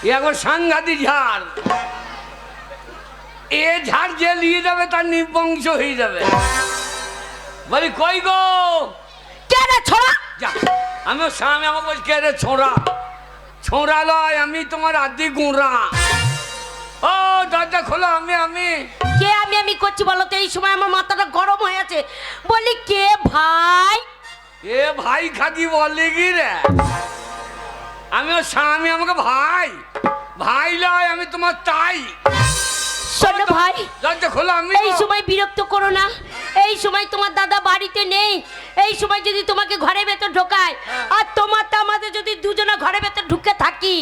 এখন সাংঘাতিক ঝাড়। এ ঝাড় যে নিয়ে যাবে তার নিবংশ হয়ে যাবে। বলি কই গো কে রে ছোড়া? যা, আমি ওর স্বামী আমাকে বলছি কে রে ছোঁড়া? ছোঁড়া লয়, আমি তোমার আদি গুঁড়া। ও দরজা খোলো। আমি কে আমি করছি বলো তো? এই সময় আমার মাথাটা গরম হয়ে আছে। বলি কে ভাই? এ ভাই খাকি বলে কি রে? আমি ওর স্বামী, আমাকে ভাই ভাই লয়, আমি তোমার তাই। শোনো ভাই, দরজা খোলো। আমি এই সময় বিরক্ত করো না। এই সময় তোমার দাদা বাড়িতে নেই। এই সময় যদি তোমাকে ঘরে ভেতর ঢোকায় আর তোমার আমাদের যদি দুজনে ঘরে ভেতর ঢুকে থাকি,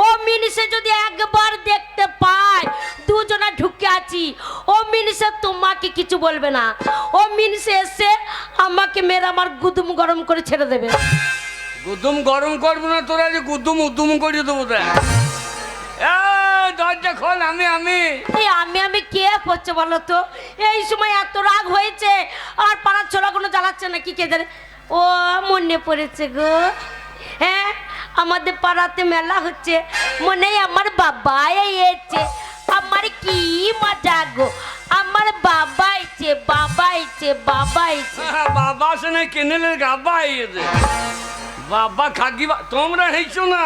ও মিনিসে যদি একবার দেখতে পায় দুজনে ঢুকে আছি, ও মিনিসে তোমাকে কিছু বলবে না। ও মিনিসে এসে আমাকে মেরে আমার গুদুম গরম করে ছেড়ে দেবে। গুদুম গরম করবো না, তোরা যে গুদুম উদুম করে দেবো। দরজা খোল। আমি কে করছে বলো তো? এই সময় এত রাগ হয়েছে আর পাড়ার ছোড়া কোনো জ্বালাচ্ছে না কি কে জানে। ও মনে পড়েছে গো, হ্যাঁ আমাদের পাড়াতে মেলা হচ্ছে, মনে হয় আমার বাবা এসেছে। আমার কি মজা গো, আমার বাবা এসেছে, বাবা এসেছে, বাবা এসেছে। বাবা আসে না, কেনেলের গাবা এসেছে। বাবা খাকি তোমরা হেঁচো না।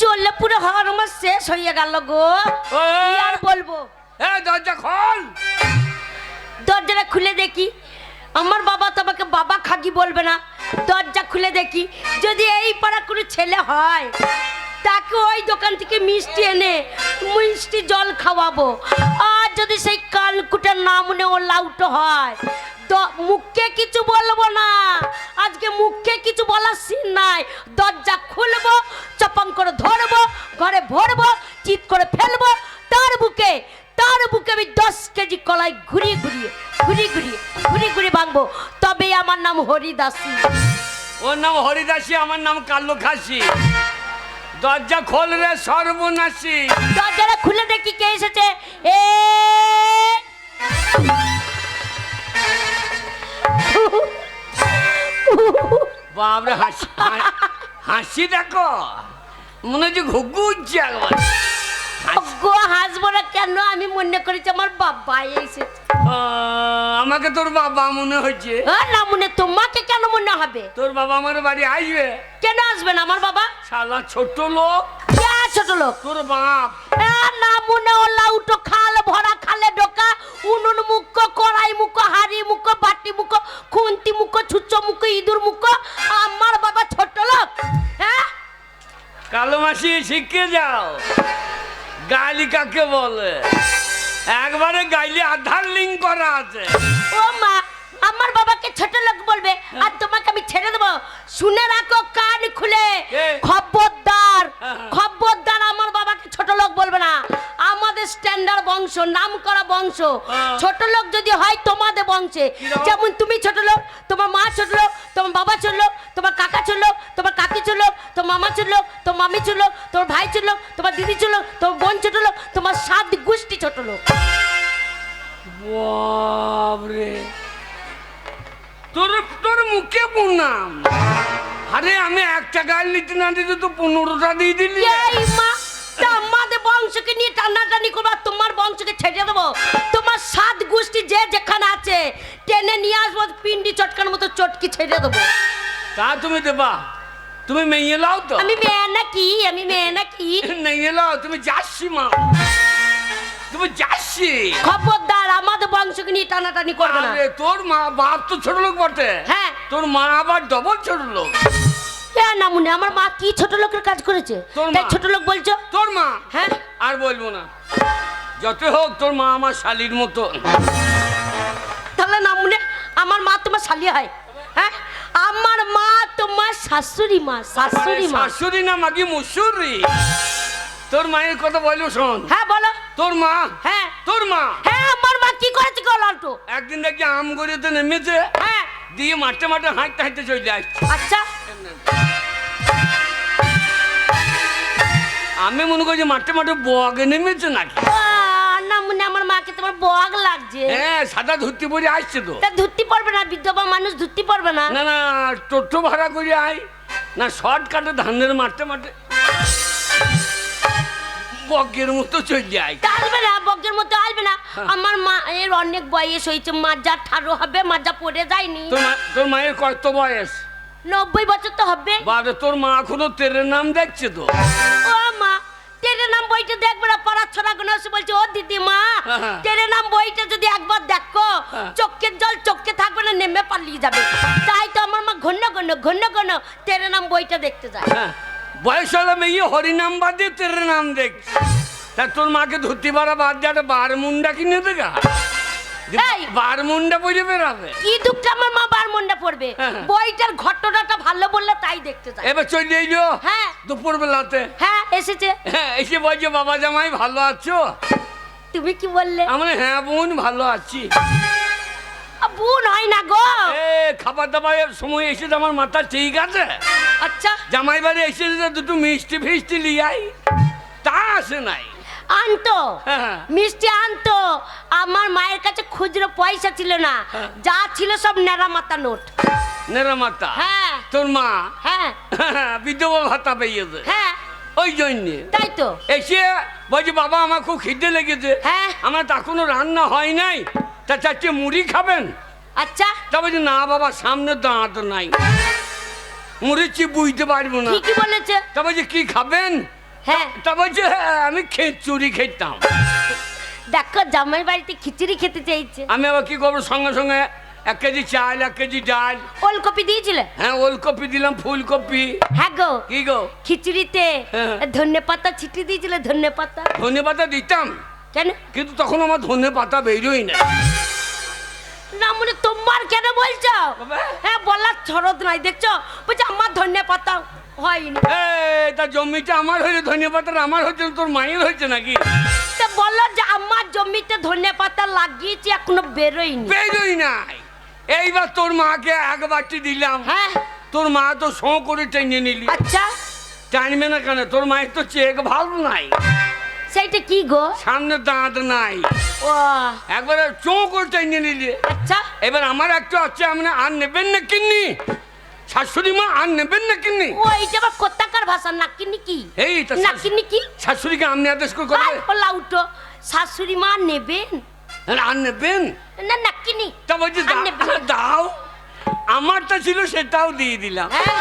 চললে পুরো হওয়ার আমার শেষ হয়ে গেল গো, কি আর বলবো। দরজা খোল। দরজাটা খুলে দেখি, আমার বাবা তোমাকে বাবা খাকি বলবে না। দরজা খুলে দেখি, যদি এই পাড়া কোনো ছেলে হয় তাকে ওই দোকান থেকে মিষ্টি এনে মিষ্টি জল খাওয়াবো। আর যদি সেই কালকুটার নাম মনে ও লাউটো হয়, মুখে কিছু বলবো না। আজকে মুখে কিছু বলার সিন নাই। দরজা খুলবো, চপাং করে ধরবো, ঘরে ভরবো, চিৎ করে ফেলবো। তার বুকে আমি 10 কেজি কলাই ঘুরিয়ে ভাঙবো। তবে আমার নাম হরিদাসী। ওর নাম হরিদাসী, আমার নাম কালো খাসি। দরজা খোল রে সর্বনাশী। দরজাটা খুলে দেখি কে এসেছে। বাবরে হাসি দেখো, মনে হচ্ছে ঘুঘু উঠছে একবার। গো হাসবো না কেন? আমি মনে করেছি আমার বাবা এসেছে। আমাকে তোর বাবা মনে হচ্ছে। না মনে, তোমাকে কেন মনে হবে? তোর বাবা আমার বাড়ি আসবে? কেন আসবে না আমার বাবা? শালা ছোট লোক। ছোট লোক তোর বাপ। না মনে, ও লাউটো খাল ভরা, খালে ঢোকা, উনুন মুখ, কড়াই মুখ, হাড়ি মুখ, বাটি মুখ, খুন্তি মুখ, ছুচ্চ মুখ, ইঁদুর মুখ। আমার বাবা ছোট লোক? হ্যাঁ, কালো মাসি শিখে যাও গালি কাকে বলে। একবারে গাইলে আধার লিঙ্ক করা আছে। ও মা, আমার বাবাকে ছোট লোক বলবে আর তোমাকে আমি ছেড়ে দেবো? শুনে রাখো কান খুলে, খবরদার খবরদার, আমার বাবাকে ছোট লোক বলবে না। আমাদের স্ট্যান্ডার্ড বংশ, নাম করা বংশ। ছোট লোক যদি হয় তোমাদের বংশে, যেমন তুমি ছোট লোক, তোমার মা ছোট লোক, তোমার বাবা ছোট লোক, তোমার কাকা ছোট লোক, তোমার কাকি ছোট লোক, তোমার মামা ছোট লোক, তোমার মামি ছোট লোক, তোমার ভাই ছোট লোক, তোমার দিদি ছোট লোক, তোমার বোন ছোট লোক, তোমার 7 গোষ্ঠী ছোট লোক। বাবরে, তোর মুখে প্রণাম। আরে আমি একটা গাল নিতে না দিতে তো 15টা দিয়ে দিলি। আমাদের বংশকে নিয়ে টানাটানি করবো, তোমার বংশকে ছেড়ে দেবো। তোমার 7 গোষ্ঠী যে যেখানে আছে টেনে নিয়ে আসবো, পিন্ডি চটকানোর মতো চটকি ছেড়ে দেবো। তা তুমি দেবা? তুমি মেয়ে লাও তো? আমি মেয়ে নাকি? মেয়ে লাও, তুমি যাচ্ছি মা, তুমি যাচ্ছি। খবরদার, আমাদের বংশকে নিয়ে টানাটানি করবে না। তোর মা বাপ তো ছোট লোক বটে। হ্যাঁ, তোর মা আবার ডবল ছোট লোক। না মনে, আমার মা কি ছোট লোকের কাজ করেছে তাই ছোট লোক বলছো? তোর মা? হ্যাঁ, আর বলবো না, যত হোক তোর মা আমার শালির মতো। তাহলে না মনে, আমার মা তোমার শালি হয়? হ্যাঁ, আমার মা তোমার শাশুড়ি মা। শাশুড়ি না মাগি মুসুরি। তোর মায়ের কথা বলো শোন। হ্যাঁ বলো। তোর মা? হ্যাঁ তোর মা। হ্যাঁ, আমার মা কি করেছে গো লালটু? একদিন দেখি আম গড়িতে নেমেছে। হ্যাঁ, দিয়ে মাঠে হাঁটতে চলে আসছে। আচ্ছা, আমি মনে করছি মাঠে বগে নেমেছে নাকি। না মনে, আমার মাকে তোমার বগ লাগছে। হ্যাঁ, সাদা ধুতি পরে আসছে তো। তা ধুতি পরবে না, বিধবা মানুষ ধুতি পরবে না। না টোটো ভাড়া করে আয় না, শর্টকাটে ধানের মাঠে বকের মতো চলে যায়। তা আসবে না, বকের মতো আসবে না। আমার মা এর অনেক বয়স হয়েছে, মাজা ঠাড়ো হবে, মাজা পড়ে যায়নি। তোর মায়ের কত বয়স? 90 বছর তো হবে। বাবা, তোর মা এখনো তেরের নাম দেখছে তো। ও মা, তেরে নাম বইটা দেখবে না, পাড়ার ছোড়া গুলো এসে বলছে ও দিদি মা, তেরে নাম বইটা যদি একবার দেখো চোখের জল চোখে থাকবে না, নেমে পালিয়ে যাবে। তাই তো আমার মা ঘন ঘন তেরে নাম বইটা দেখতে যায়। হ্যাঁ, বয়স হলো মেয়ে হরিনাম বাদ দিয়ে তেরের নাম দেখছে। তা তোর মাকে ধুতি পাড়া বাদ দিয়ে একটা বার মুন্ডা কিনে দেখা, এই! বার মুন্ডা বলে বেরাবে। কি দুঃখটা আমার মা বার মন্ডা পড়বে, বইটার ঘটনাটা ভালো বললে তাই দেখতে যায়। এবার চলে এলো হ্যাঁ দুপুর বেলাতে। হ্যাঁ এসেছে। হ্যাঁ, এসে বলছে বাবা জামাই ভালো আছো? তুমি কি বললে? আমরা হ্যাঁ বোন ভালো আছি। বোন হয় না গো। এ খাবার দাবারের সময় এসে আমার মাথা ঠিক আছে। আচ্ছা, জামাই বাড়ি এসে দুটো মিষ্টি ফিষ্টি লিয়াই, তা আসে নাই। আনতো হ্যাঁ। মিষ্টি আনতো। আমার মায়ের কাছে খুচরো পয়সা ছিল না, যা ছিল সব নেড়া মাথা নোট। নেরা মাতা? হ্যাঁ। তোর মা হ্যাঁ বিধবা ভাতা পেয়েছে, হ্যাঁ ওই জন্যে তাই তো। এসে বলছি বাবা আমার খুব খিদে লেগেছে, হ্যাঁ। আমার তা এখনো রান্না হয় নাই, তা চারটে মুড়ি খাবেন? আচ্ছা, তা বলছি না বাবা, সামনে দাঁত নাই, মুড়ি বুঝতে পারবো না। ঠিকই বলেছে। তা বলছি কি খাবেন? হ্যাঁ, তা বলছে আমি খিচুড়ি খেতাম। দেখো জামাই বাড়িতে খিচুড়ি খেতে চাইছে। আমি আবার কি করবো, সঙ্গে সঙ্গে 1 কেজি চাল 1 কেজি ডাল। ওলকপি দিয়েছিলে? হ্যাঁ, ওলকপি দিলাম, ফুলকপি। হ্যাঁ গো, কি গো? খিচুড়িতে হ্যাঁ। ধনে পাতা ছিটিয়ে দিয়েছিলে, ধনে পাতা। ধনে পাতা দিতাম, কেন? কিন্তু তখন আমার ধনে পাতা বেরোই না। না মনে তোমার কেন বলছো? বাবা। হ্যাঁ বলার ছরদ নাই, দেখছো বলছে আমার ধনে পাতা হয়নি। তা জমিটা আমার হয়েছে, ধনে পাতা আমার হচ্ছে না, তোর মায়ের হয়েছে নাকি? তা বললো যে আমার জমিতে ধনে পাতা লাগিয়েছি, এখনো বেরোয়নি। বেরোই নাই। এইবার তোর মাকে 1 বাটি দিলাম, হ্যাঁ তোর মা তো শো করে টেনে নিলি। আচ্ছা, টানবে না কেন? তোর মায়ের তো চেক ভালো নাই, সেইটা কি গো? সামনে দাঁত নাই, ও একবারে চো করে টেনে নিলি। আচ্ছা, এবার আমার একটা হচ্ছে, আপনি আর নেবেন না কিন্নি? শাশুড়ি মা আর নেবেন না কিন্নি? ও এইটা আবার কোথাকার ভাষা? নাকিনি কি? এই তা নাকিনি কি? শাশুড়িকে আপনি আদেশ করে করবে? লাউটো শাশুড়ি মা নেবেন আর নেবেন না? নাকিনি তা বলছি আর নেবেন না। দাও, আমারটা ছিল সেটাও দিয়ে দিলাম, হ্যাঁ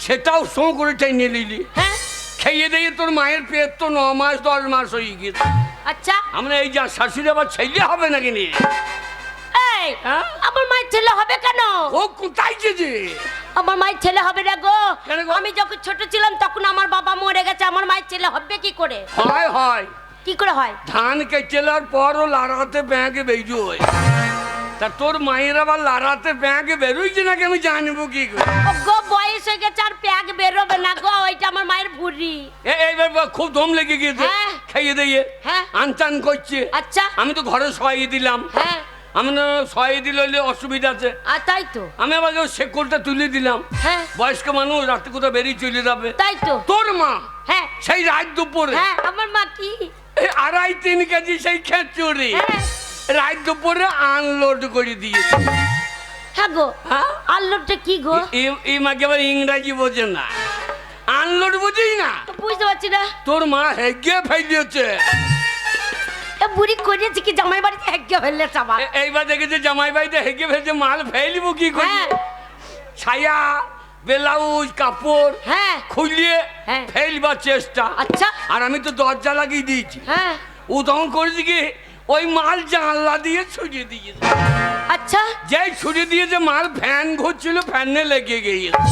সেটাও শো করে টেনে নিলি। হ্যাঁ খেয়ে দিয়ে তোর মায়ের পেট তো 9 মাস 10 মাস হয়ে গেছে। আচ্ছা, আমরা এই যা শাশুড়ি আবার ছেলে হবে নাকি নি? এই হ্যাঁ? আমার মায়ের ছেলে হবে কেন? ও কোথায় যে? আমার মায়ের ছেলে হবে না গো। কেন গো? আমি যখন ছোট ছিলাম তখন আমার বাবা মরে গেছে, আমার মায়ের ছেলে হবে কি করে? হয় হয়, কি করে হয়? ধান কেচেলার পর ও লাড়াতে ব্যাগে বেরোয়। তা তোর মায়ের আবার লাড়াতে ব্যাগে বেরোইছে নাকি আমি জানবো কি করে? ও গো বয়স হয়ে গেছে, আর প্যাক বেরোবে না গো, ওইটা আমার মায়ের ভুঁড়ি। এইবার খুব দম লেগে গিয়েছে, হ্যাঁ। খেয়ে দিয়ে হ্যাঁ আনটান করছে। আচ্ছা, আমি তো ঘরে শোয়াই দিলাম, হ্যাঁ আমি শোয়াই দিলে অসুবিধা আছে, আর তাই তো। আমি আবার শেকলটা তুলে দিলাম। হ্যাঁ বয়স্ক মানুষ রাতে কোথাও বেরিয়ে চলে যাবে। তাই তো। তোর মা হ্যাঁ সেই রাত দুপুরে হ্যাঁ আমার মা কি? 2.5-3 কেজি সেই খেচুড়ি হ্যাঁ রাত দুপুরে আনলোড করে দিয়েছে। হ্যাঁ গো, হ্যাঁ? আল্লোটা কি গো? এই মাকে আবার ইংরাজি বোঝে না, আনলোড বুঝেই না। বুঝতে পারছি না। তোর মা হেগে ফেলিয়েছে। এ বুড়ি করেছে কি জামাই বাড়িতে হেগে ফেললে চাবা? এইবার দেখেছে জামাই বাড়িতে হেগে ফেলছে, মাল ফেলবো কি করে? হ্যাঁ ছায়া ব্লাউজ কাপড় হ্যাঁ খুলিয়ে হ্যাঁ। ফেলবার চেষ্টা। আচ্ছা আর আমি তো দরজা লাগিয়ে দিয়েছি। হ্যাঁ ও তখন করেছি কি, ওই মাল জানলা দিয়ে ছড়িয়ে দিয়েছে। আচ্ছা, যেই ছড়িয়ে দিয়েছে মাল ফ্যান ঘুরছিল, ফ্যানে লেগে গিয়েছে।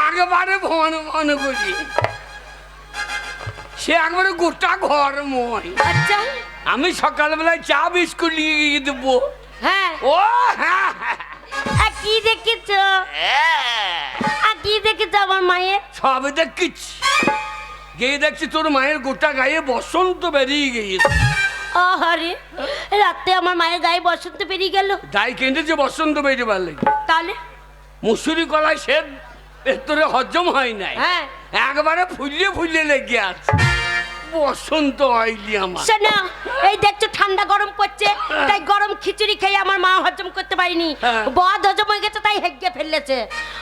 আগেবারে ভন ভন করি, সে একবারে গোটা ঘর মই। আচ্ছা আমি সকালবেলায় চা বিস্কুট নিয়ে গিয়ে দেবো। হ্যাঁ। ও হ্যাঁ আর কি দেখেছ? আর কি দেখেছ আমার মায়ের? সব দেখছি, গিয়ে দেখছি তোর মায়ের গোটা গায়ে বসন্ত বেরিয়ে গিয়েছে। আরে রাতে আমার মায়ের গায়ে বসন্ত বেরিয়ে গেল। তাই কেঁদেছে বসন্ত বেরিয়ে পারলে। তাহলে মুসুরি কলায় সে ভেতরে হজম হয় নাই, হ্যাঁ একবারে ফুলিয়ে ফুলিয়ে লেগে আছে। বসন্ত হয়নি আমার। শোনো, এই দেখছো ঠান্ডা গরম পড়ছে, তাই গরম খিচুড়ি খেয়ে আমার মা হজম করতে পারিনি, হ্যাঁ। বদ হজম হয়ে গেছে, তাই হেগে ফেলেছে।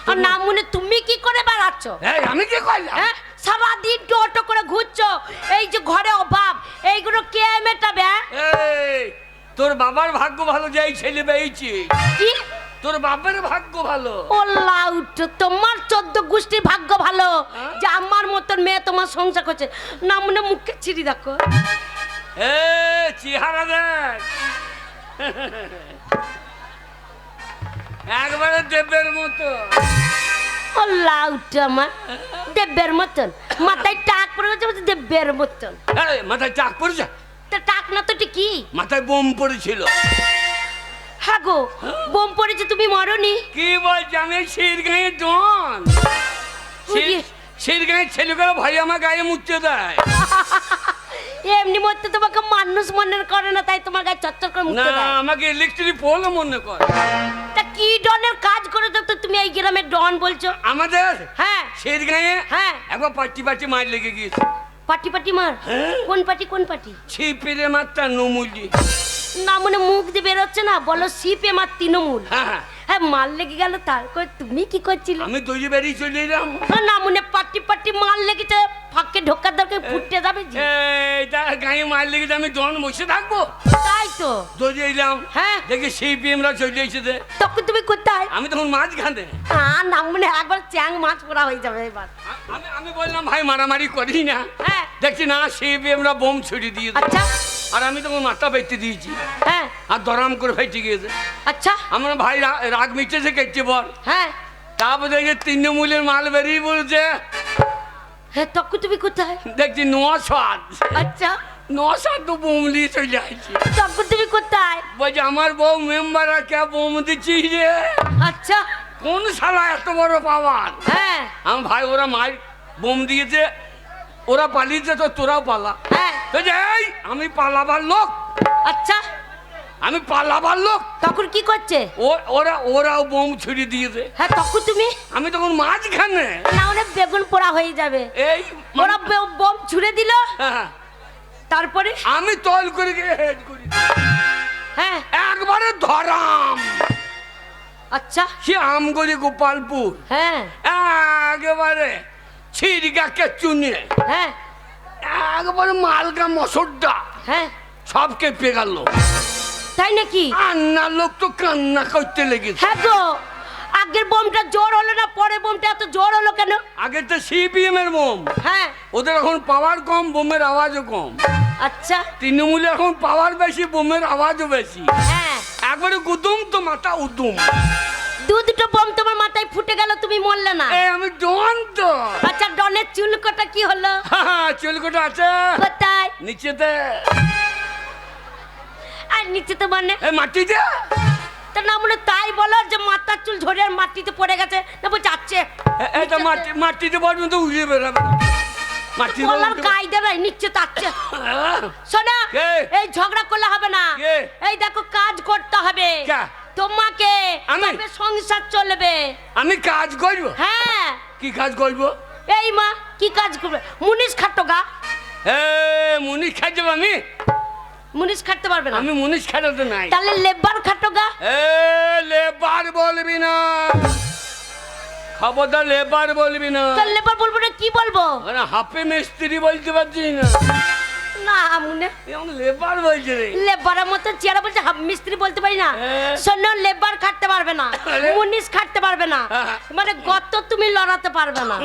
আর না মনে তুমি কি করে বেড়াচ্ছ? এই আমি কি করলাম? হ্যাঁ সারাদিন টোট টোটো করে ঘুরছো, এই যে ঘরে অভাব, এইগুলো কে মেটাবে? এই তোর বাবার ভাগ্য ভালো যে এই ছেলে পেয়েছি। কি তোর বাবার ভাগ্য ভালো? ও লাউট, তোমার 14 গোষ্ঠীর ভাগ্য ভালো যে আমার মতন মেয়ে তোমার সংসার করছে। না মনে মুখে ছিড়ি দেখো। এ চেহারা দেখ, একবারে দেবের মতো। ও লাউট আমার দেবের মতন, মাথায় টাক পড়ে গেছে বলছে দেবের মতন। এই মাথায় চাক পড়েছে? তা টাক না তো কি? মাথায় বোম পড়েছিল। হ্যাঁ গো, বোম পড়েছে, তুমি মরনি? কি বলছি, আমি শিরগাঁয়ে ডন। শিরগাঁয়ের ছেলেগুলো ভাই আমার গায়ে মুচ্ছে দেয়। এমনি মরতে তোমাকে মানুষ মনে করে না, তাই তোমার গায়ে চচ্চর করে না, মুছতে দেয়। আমাকে ইলেকট্রিক পোল মনে কর। তা কি ডনের কাজ করে তো তুমি এই গ্রামের ডন বলছো? আমাদের হ্যাঁ শিরগাঁয়ে হ্যাঁ একবার পার্টি পার্টি মার লেগে গিয়েছে। পাটি পাটি মার? কোন পাটি কোন পাটি? ছিপিরে মারটা নমুলি। না মনে মুখ দিয়ে বেরোচ্ছে না, বলো শিপে মার তৃণমূল। হ্যাঁ হ্যাঁ মাল লেগে গেল, তারপর তুমি কি করছিলে? আমি দৌড়ে বেরিয়ে চলে এলাম। না মনে পাটি পাটি মাল লেগেছে, ফাঁকে ঢোকার দরকার ফুটতে যাবে জি। এইটা গায়ে মার লেগেছে, আমি জন বসে থাকবো? তাই তো দৌড়ে এলাম, হ্যাঁ দেখি সিপিএমরা চলে এসেছে। তখন তুমি কোথায়? আমি তখন মাঝখানে। না মনে একবার চ্যাং মাছ পড়া হয়ে যাবে এবার। আমি বললাম ভাই মারামারি করি না। হ্যাঁ দেখছি না সিপিএমরা বোম ছুড়ে দিয়েছে। আচ্ছা আর আমি তখন মাথা বেঁচতে দিয়েছি, হ্যাঁ আর দরাম করে ফেটে গিয়েছে। আচ্ছা আমরা ভাই রাগ মিটেছে কেটে বল। হ্যাঁ তারপরে যে তৃণমূলের মাল বেরিয়ে বলছে। হ্যাঁ তখন তুমি কোথায়? দেখছি নোয়াশাদ। আচ্ছা নোয়াশাদ তো বোম নিয়ে চলে আসছে। তখন তুমি কোথায়? বলছে আমার বউ মেম্বার কে বোম দিচ্ছিস রে? আচ্ছা কোন শালা এত বড় পাওয়ার? হ্যাঁ আমি ভাই ওরা মার বোম দিয়েছে, ওরা পালিয়েছে তো তোরাও পালা। হ্যাঁ বলছে এই আমি পালাবার লোক, আচ্ছা আমি পালাবার লোক। তখন কি করছে? ওরাও বোম ছুড়ে দিয়েছে। হ্যাঁ তখন তুমি? আমি তখন মাঝখানে। না অনেক বেগুন পোড়া হয়ে যাবে। এই ওরা বোম ছুড়ে দিল, হ্যাঁ, তারপরে? আমি তল করে গিয়ে হেড করি, হ্যাঁ একবারে ধরাম। আচ্ছা সে আমগরি গোপালপুর, হ্যাঁ একেবারে ছিড়িকাকে চুনিয়ে হ্যাঁ একবারে মালকা মসুরটা হ্যাঁ সব কেঁপে গেল। তাই নাকি? কান্নার লোক তো কান্না করতে লেগেছে। হ্যাঁ গো, আগের বোমটা জোর হলো না, পরে বোমটা এত জোর হলো কেন? আগে তো সিপিএম এর বোম, হ্যাঁ ওদের এখন পাওয়ার কম, বোমের আওয়াজও কম। আচ্ছা তৃণমূলে এখন পাওয়ার বেশি, বোমের আওয়াজও বেশি। হ্যাঁ একবারে গুদুম তো মাথা উদুম। দুটো বোম তোমার মাথায় ফুটে গেল, তুমি মরলে না? আমি ডন তো। আচ্ছা ডনের চুলকোটা কি হলো? চুলকোটা আছে কোথায়? নিচেতে। আর নিচে তো মানে মাটিতে। তা না মনে তাই বলো যে মাথার চুল ঝরে আর মাটিতে পড়ে গেছে, না বলছে যাচ্ছে এটা মাটিতে পড়বে তো উড়িয়ে বেড়াবে। মাটি বললাম কায়দা নাই, নিচে তাচ্ছে। শোনা, এই ঝগড়া করলে হবে না, এই দেখো কাজ করতে হবে তোমাকে, তবে সংসার চলবে। আমি কাজ করবো? হ্যাঁ কি কাজ করবো? এই মা কি কাজ করবে? মুনিশ খাটো গা। মুনিশ খাইতে আমি? মুনিশ খাটতে পারবে না? আমি মুনিশ খাটাতে নাই। তাহলে লেবার খাটো গা। লেবার বলবি না, খবরদার লেবার বলবি না। তাহলে লেবার বলবো না, কি বলবো? হাফে মিস্ত্রি বলতে পারছিস না? না মনে লেবার বলছে রে। লেবারের মতো চেয়ারা বলছে, হাফ মিস্ত্রি বলতে পারি না। শোনো, লেবার খাটতে পারবে না, মুনিশ খাটতে পারবে না, মানে গত তুমি লড়াতে পারবে না।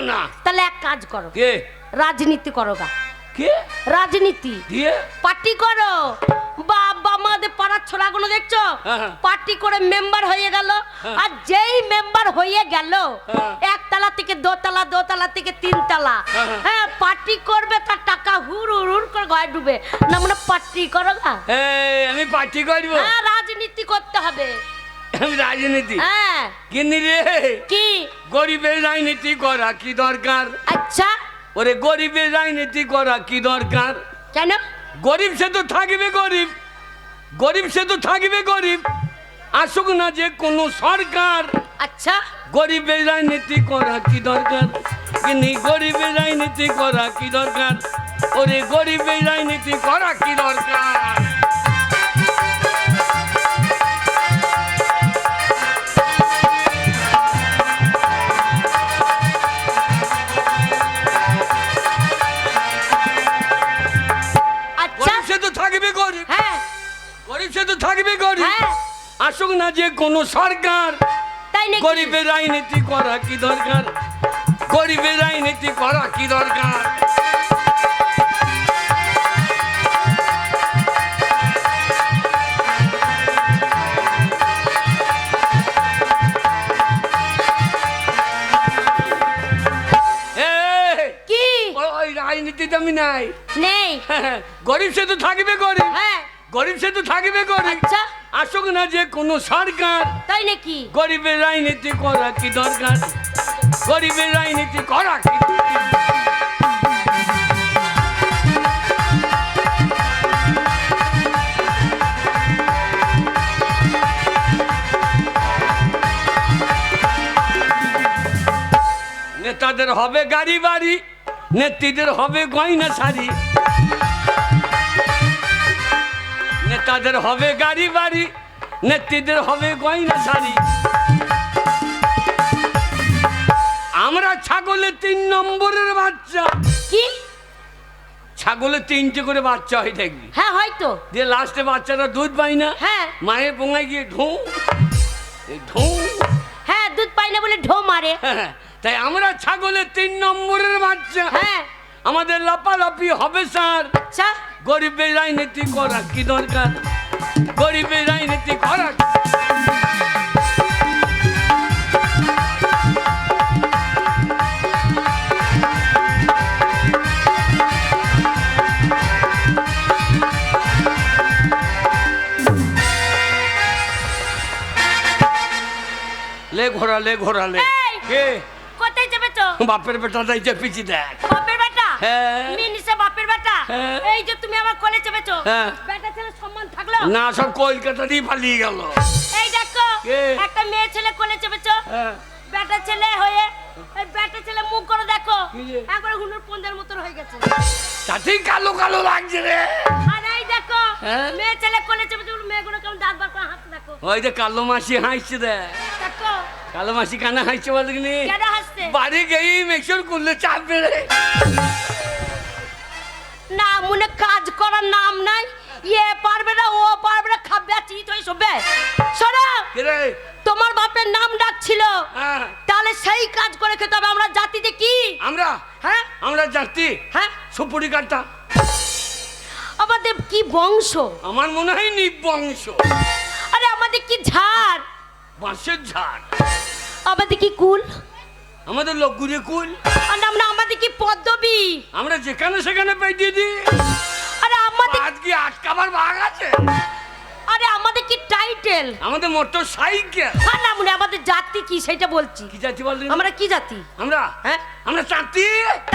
তাহলে এক কাজ করো, রাজনীতি করো গা। কে? রাজনীতি দিয়ে পার্টি করো। বাবা আমাদের পাড়ার ছোড়াগুলো দেখছো, পার্টি করে মেম্বার হয়ে গেল। আর যেই মেম্বার হয়ে গেল, একতলা থেকে দোতলা, দোতলা থেকে তিনতলা, হ্যাঁ পার্টি করবে, তার টাকা হুর হুর হুর করে ঘরে ডুবে। না মানে পার্টি করো না? আমি পার্টি করবো? হ্যাঁ রাজনীতি করতে হবে। আমি রাজনীতি? হ্যাঁ কিনি রে। কি? গরিবের রাজনীতি করা কি দরকার? আচ্ছা ওরে গরিবের রাজনীতি করা কি দরকার? কেন? গরিব সে তো থাকবে গরিব, গরিব সে তো থাকবে গরিব, আসুক না যে কোনো সরকার। আচ্ছা গরিবের রাজনীতি করা কি দরকার? কিনি গরিবের রাজনীতি করা কি দরকার? ওরে গরিবের রাজনীতি করা কি দরকার? শুধু থাকবে গরিব, হ্যাঁ আসুক না যে কোনো সরকার। তাই নাকি? গরিবের রাজনীতি করা কি দরকার, গরিবের রাজনীতি করা কি দরকার। কি ওই রাজনীতিতে আমি নাই। নেই? গরিব সে তো থাকবে গরিব, হ্যাঁ গরিব সে তো থাকবে গরিব, আচ্ছা আসুক না যে কোনো সরকার। তাই নাকি? গরিবের রাজনীতি করা কি দরকার, গরিবের রাজনীতি করা কি দরকার। নেতাদের হবে গাড়ি বাড়ি, নেত্রীদের হবে গয়না শাড়ি। নেতাদের হবে গাড়ি বাড়ি, নেত্রীদের হবে গয়না শাড়ি। আমরা ছাগলের 3 নম্বরের বাচ্চা। কি? ছাগলের 3টে করে বাচ্চা হয় দেখবি, হ্যাঁ হয়তো। দিয়ে লাস্টে বাচ্চারা দুধ পায় না, হ্যাঁ মায়ের পোঙায় গিয়ে ঢোঁ ঢোঁ। হ্যাঁ দুধ পাই না বলে ঢো মারে। তাই আমরা ছাগলের 3 নম্বরের বাচ্চা। হ্যাঁ আমাদের লাপালাপি হবে স্যার। আচ্ছা গরিবের রাজনীতি করা কি দরকার, গরিবের রাজনীতি করা। লে ঘোরা লে ঘোরা লে। এই! কে? কোথায় যাবে তো? বাপের বেটা তাই চেপেছি দেখ। বাপের বেটা? হ্যাঁ। মিনিসে বাপের বেটা? হ্যাঁ। এই যে তুমি আমার কোলে চেপেছো, হ্যাঁ। বেটা ছেলে সম্মান থাকলো? না সব কলকাতা দিয়ে পালিয়ে গেল। এই দেখো কে? একটা মেয়ে ছেলে কোলে চেপেছো, হ্যাঁ। বেটা ছেলে হয়ে এই বেটা ছেলে মুখ করে দেখো কি যে? একবার হুনুর পন্দের মতো হয়ে গেছে। তাতেই কালো কালো লাগছে রে। আর এই দেখো হ্যাঁ। মেয়ে ছেলে কোলে চেপেছো, মেয়েগুলো কেমন দাঁত বার করে হাসতে দেখো। ওই যে কালো মাসি হাসছে দেখ। দেখো কালো মাসি কানা হাসছে বলনি, কেন হাসছে? বাড়ি গিয়ে মেকশন করলে চাপ বেড়ে। না মনে কাজ করার নাম নাই, ইয়ে পারবে না ও পারবে না, খাবে চিত হয়ে শোবে। শোনো কে রে? তোমার বাপের নাম ডাক ছিল, হ্যাঁ। তাহলে সেই কাজ করে খেতে হবে। আমরা জাতিতে কি? আমরা হ্যাঁ আমরা জাতি হ্যাঁ সুপুরি কাটা। আমাদের কি বংশ, আমার মনে হয় নিবংশ। আরে আমাদের কি ঝাড়, বাঁশের ঝাড়। আমাদের কি কুল, আমাদের লোক ঘুরে কুল। আর আমরা আমাদের কি পদ্মবী, আমরা যেখানে সেখানে পেটিয়ে দিই। আরে আমাদের আজকে আটকাবার ভাগ আছে। আরে আমাদের কি টাইটেল, আমাদের মোটর সাইকেল। আর না মনে আমাদের জাতি কি সেটা বলছি। কি জাতি বললি? আমরা কি জাতি? আমরা হ্যাঁ আমরা চাতি।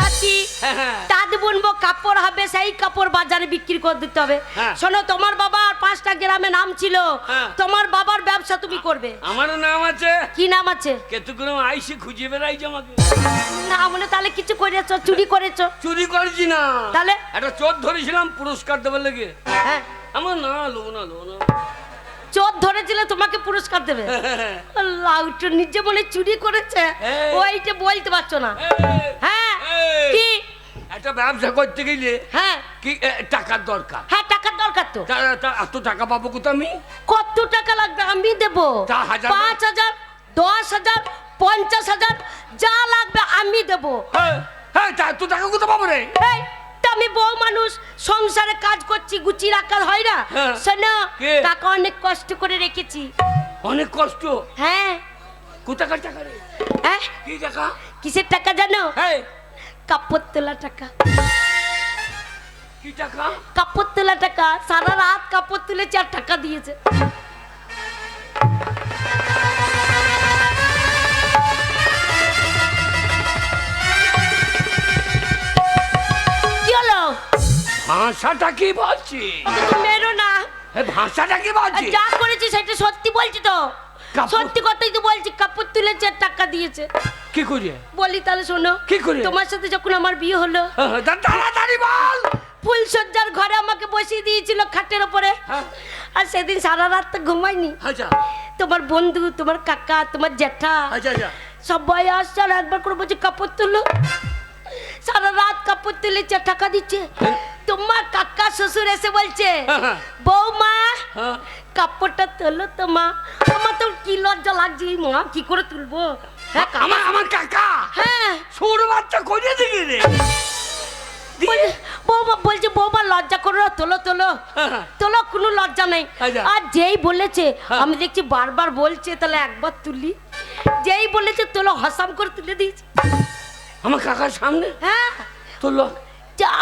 জাতি হ্যাঁ, হ্যাঁ। তাঁত বুনবো, কাপড় হবে, সেই কাপড় বাজারে বিক্রি করে দিতে হবে। হ্যাঁ। শোনো তোমার বাবার 5টা গ্রামে নাম ছিল, হ্যাঁ। তোমার বাবার ব্যবসা তুমি করবে। আমারও নাম আছে। কি নাম আছে? কেতুকুরো আইসি খুঁজে বেড়াইছে আমাকে। না বলে তাহলে কিছু করেছো, চুরি করেছো? চুরি করেছি না, তাহলে? একটা চোর ধরেছিলাম পুরস্কার দেবার লেগে। হ্যাঁ আমার না লোবো না লোবো না। চোর ধরেছিলে তোমাকে পুরস্কার দেবে? লাউটো নিজে বলে চুরি করেছে, এই। ওইটা বলতে পারছো না। হ্যাঁ এই। কি? একটা ব্যবসা করতে গেলে হ্যাঁ কি টাকার দরকার। হ্যাঁ টাকার দরকার তো। এত টাকা পাবো কোথা আমি? কত টাকা লাগবে আমি দেবো? তা হাজার? 5,000, 10,000, 50,000 যা লাগবে আমি দেবো। হ্যাঁ হ্যাঁ, তা এত টাকা কোথা পাবো রে? এই, তা আমি বউ মানুষ, সংসারে কাজ করছি, গুছিয়ে রাখা হয় না? হ্যাঁ। শোনো কে? টাকা অনেক কষ্ট করে রেখেছি। অনেক কষ্ট। হ্যাঁ কোথাকার টাকা রে? হ্যাঁ কি টাকা? কিসের টাকা জানো? হ্যাঁ। কাপড় তোলা টাকা। কি টাকা? কাপড় তোলা টাকা, সারা রাত কাপড় তুলেছে আর টাকা দিয়েছে। কি হলো? ভাষাটা কি বলছি? ওকে তো মেরো না। ভাষাটা কি আর বলছি? যা করেছি সেটা সত্যি বলছি তো, কাপড়- সত্যি কথাই তো বলছি। কাপড় তুলেছে আর টাকা দিয়েছে। কি করে? বলি তাহলে শোনো। কি করে? তোমার সাথে যখন আমার বিয়ে হলো, তাড়াতাড়ি বল। ফুলসজ্জার ঘরে আমাকে বসিয়ে দিয়েছিল খাটের ওপরে, হ্যাঁ। আর সেদিন সারা রাত তো ঘুমাইনি। আচ্ছা তোমার বন্ধু, তোমার কাকা, তোমার জ্যাঠা আচ্ছা আচ্ছা। সবাই আসছে আর একবার করে বলছে কাপড় তুলো। সারা রাত কাপড় তুলেছে, টাকা দিচ্ছে। তোমার কাকা শ্বশুর এসে বলছে হ্যাঁ। বৌমা হ্যাঁ। কাপড়টা তোলো তো মা। আমার তো কি লজ্জা লাগছে মা, কি করে তুলবো? হ্যাঁ আমার আমার কাকা হ্যাঁ ছোট বাচ্চা কোজে দিকে রে বৌমা বলছে বৌমা লজ্জা করো না, তোলো তোলো হ্যাঁ। তোলো, কোনো লজ্জা নেই। আচ্ছা। আর যেই বলেছে হ্যাঁ। আমি দেখছি বারবার বলছে, তাহলে একবার তুলি। যেই বলেছে তোলো, হসাম করে তুলে দিয়েছি। আমার কাকার সামনে হ্যাঁ তোলো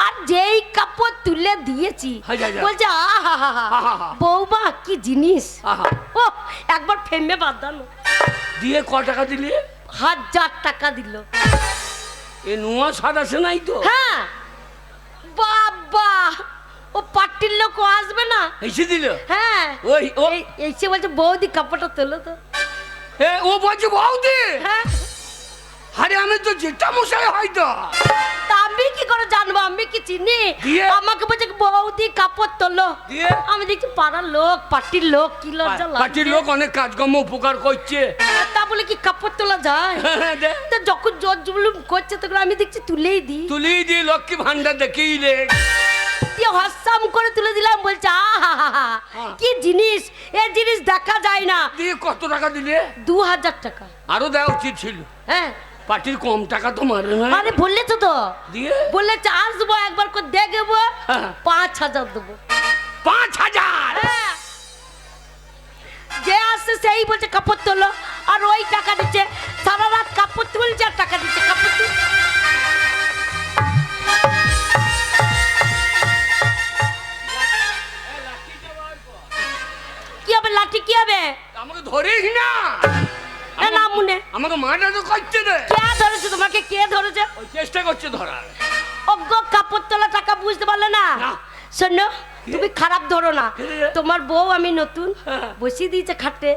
আর যেই কাপড় তুলে দিয়েছি আচ্ছা, আচ্ছা। বলছে আহা আহা। বৌমা কি জিনিস। আহা। ও একবার ফেমে বাঁধানো। দিয়ে ক টাকা দিলে? 1000 টাকা দিল। এ নোয়া স্বাদ আছে নাই তো? হ্যাঁ বাবা ও পার্টির লোক ও আসবে না। এসে দিল? হ্যাঁ ওই ও এসে বলছে বৌদি কাপড়টা তোলো তো। এ ও বলছে বৌদি। হ্যাঁ আরে আমি তো যেটা মশাই হয়তো। তা আমি কি করে জানবো, আমি কি চিনি? দিয়ে? আমাকে বলছে বৌদি কাপড় তোলো। দিয়ে? আমি দেখছি পাড়ার লোক, পার্টির লোক, কি লজ্জা পার্টির লোক অনেক কাজকর্ম উপকার করছে। তা বলে কি কাপড় তোলা যায়? দে। তা যখন জোর জুলুম করছে তখন আমি দেখছি তুলেই দিই। তুলি দি লক্ষ্মী ভান্ডার দেখেই লে। দিয়ে হসাম করে তুলে দিলাম। বলছে আহা কি জিনিস, এই জিনিস দেখা যায় না। দিয়ে কত টাকা দিলে? 2000 টাকা। আরো দেওয়া উচিত ছিল, হ্যাঁ পার্টির কম টাকা তো মারে না। আরে বললেছো তো, দিয়ে বলেছে আসবো একবার করে দেখবো, হ্যাঁ। 5000 দেবো। 5000? হ্যাঁ। যে আসছে সেই বলছে কাপড় তোলো, আর ওই টাকা দিচ্ছে। সারা রাত কাপড় তুলছে আর টাকা দিচ্ছে, কাপড় তুল। কি হবে লাঠি, কি হবে? আমাকে ধরিস না। এ না মুনে, আমাকে মারটা তো করছে রে। কে ধরেছে তোমাকে, কে ধরেছে? ওই চেষ্টা করছে ধরার। অজ্ঞ কাপড় তোলা টাকা বুঝতে পারলে না? না। শোনো তুমি খারাপ ধরো না। কি রে? তোমার বউ আমি নতুন হ্যাঁ। বসিয়ে দিয়েছে খাটে।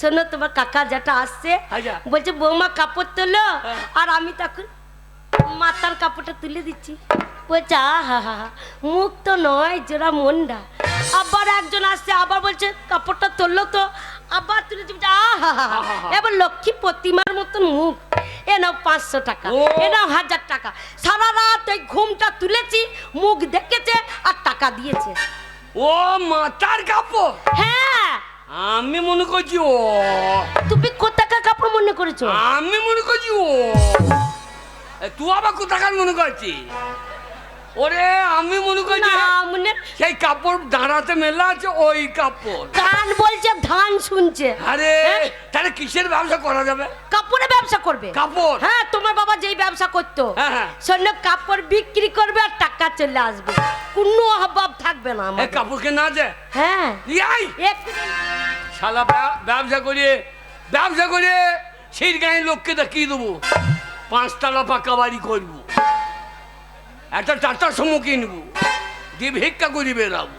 শোনো তোমার কাকা যেটা আসছে আচ্ছা। বলছে বৌমা কাপড় তোলো, হ্যাঁ। আর আমি তখন মাথার কাপড়টা তুলে দিচ্ছি। বলছে আহা হা হা, মুখ তো নয় জোড়া মন্ডা। আবার একজন আসছে আবার বলছে কাপড়টা তুললো তো, আবার তুলে দিচ্ছে আহা হা হা। আহা। এবার লক্ষ্মী প্রতিমার মতন মুখ। এ নাও 500 টাকা, ও। এ নাও 1000 টাকা। সারা রাত এই ঘুমটা তুলেছি, মুখ দেখেছে আর টাকা দিয়েছে। ও মাথার কাপড়? হ্যাঁ আমি মনে করছি ও। তুমি কোথাকার কাপড় মনে করেছো? আমি মনে করছি ও। তুই আবার কোথাকার মনে করছি? ওরে আমি মনে করছি না মনে, সেই কাপড় দাঁড়াতে মেলা আছে ওই কাপড়। কান বলছে ধান শুনছে। আরে হ্যাঁ? তাহলে কিসের ব্যবসা করা যাবে? কাপড়ে ব্যবসা করবে। কাপড়? হ্যাঁ তোমার বাবা যেই ব্যবসা করতো, হ্যাঁ, হ্যাঁ। শোনো কাপড় বিক্রি করবে আর টাকা চলে আসবে, কোনো অভাব থাকবে না এই আমাদের। কাপড়কে না যে হ্যাঁ ইয়াই শালা ব্যবসা করে সেই গায়ে লোককে দেখিয়ে দেবো 5 তলা পাকা বাড়ি করবো, একটা টাটার সময় কিনবো, দিয়ে ভিক্ষা করি বেরাবো।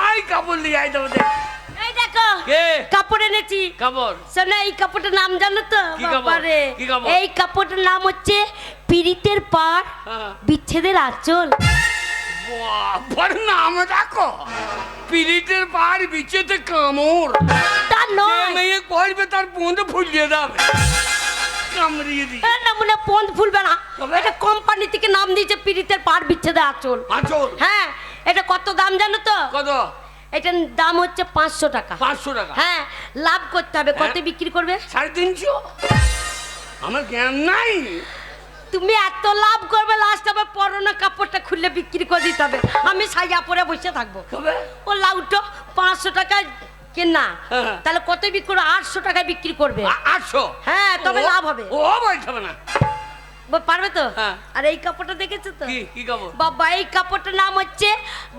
আই কাপড় নিয়ে আই দেবো। এই দেখো কে? কাপড় এনেছি। কাপড়? শোনো এই কাপড়টার নাম জানো তো? কি কাপড়? বাবারে, কি কাপড়? এই কাপড়টার নাম হচ্ছে পীড়িতের পাড়, হ্যাঁ। বিচ্ছেদের আঁচল। বড় নাম দেখো, পিরিটের পার বিচেতে কামড়। তা যে নয়, মেয়ে করবে তার বন্ধু ফুলিয়ে যাবে, কামড়িয়ে দিই। এর নাম মনে পন্থ ফুলবে না। তবে? এটা কোম্পানি থেকে নাম দিয়েছে পীড়িতের পাড়, বিচ্ছেদের আঁচল। আচল হ্যাঁ এটা কত দাম জানো তো? কত? এটার দাম হচ্ছে 500 টাকা। 500 টাকা? হ্যাঁ লাভ করতে হবে। কত হ্যাঁ। বিক্রি করবে? 350। আমার জ্ঞান নাই। তুমি এত লাভ করবে, লাস্ট হবে পরনো কাপড়টা খুলে বিক্রি করে দিতে হবে। আমি সাইয়া পরে বসে থাকবো। তবে ও লাউটো 500 টাকায় কেনা, হ্যাঁ। তাহলে কত বিক্রি করবে? 800 টাকায় বিক্রি করবে। 800? হ্যাঁ তবে ও- লাভ হবে। ও বলতে হবে না। পারবে তো? হ্যাঁ। আর এই কাপড়টা দেখেছো তো? কি কাপড়? বাবা এই কাপড়টার নাম হচ্ছে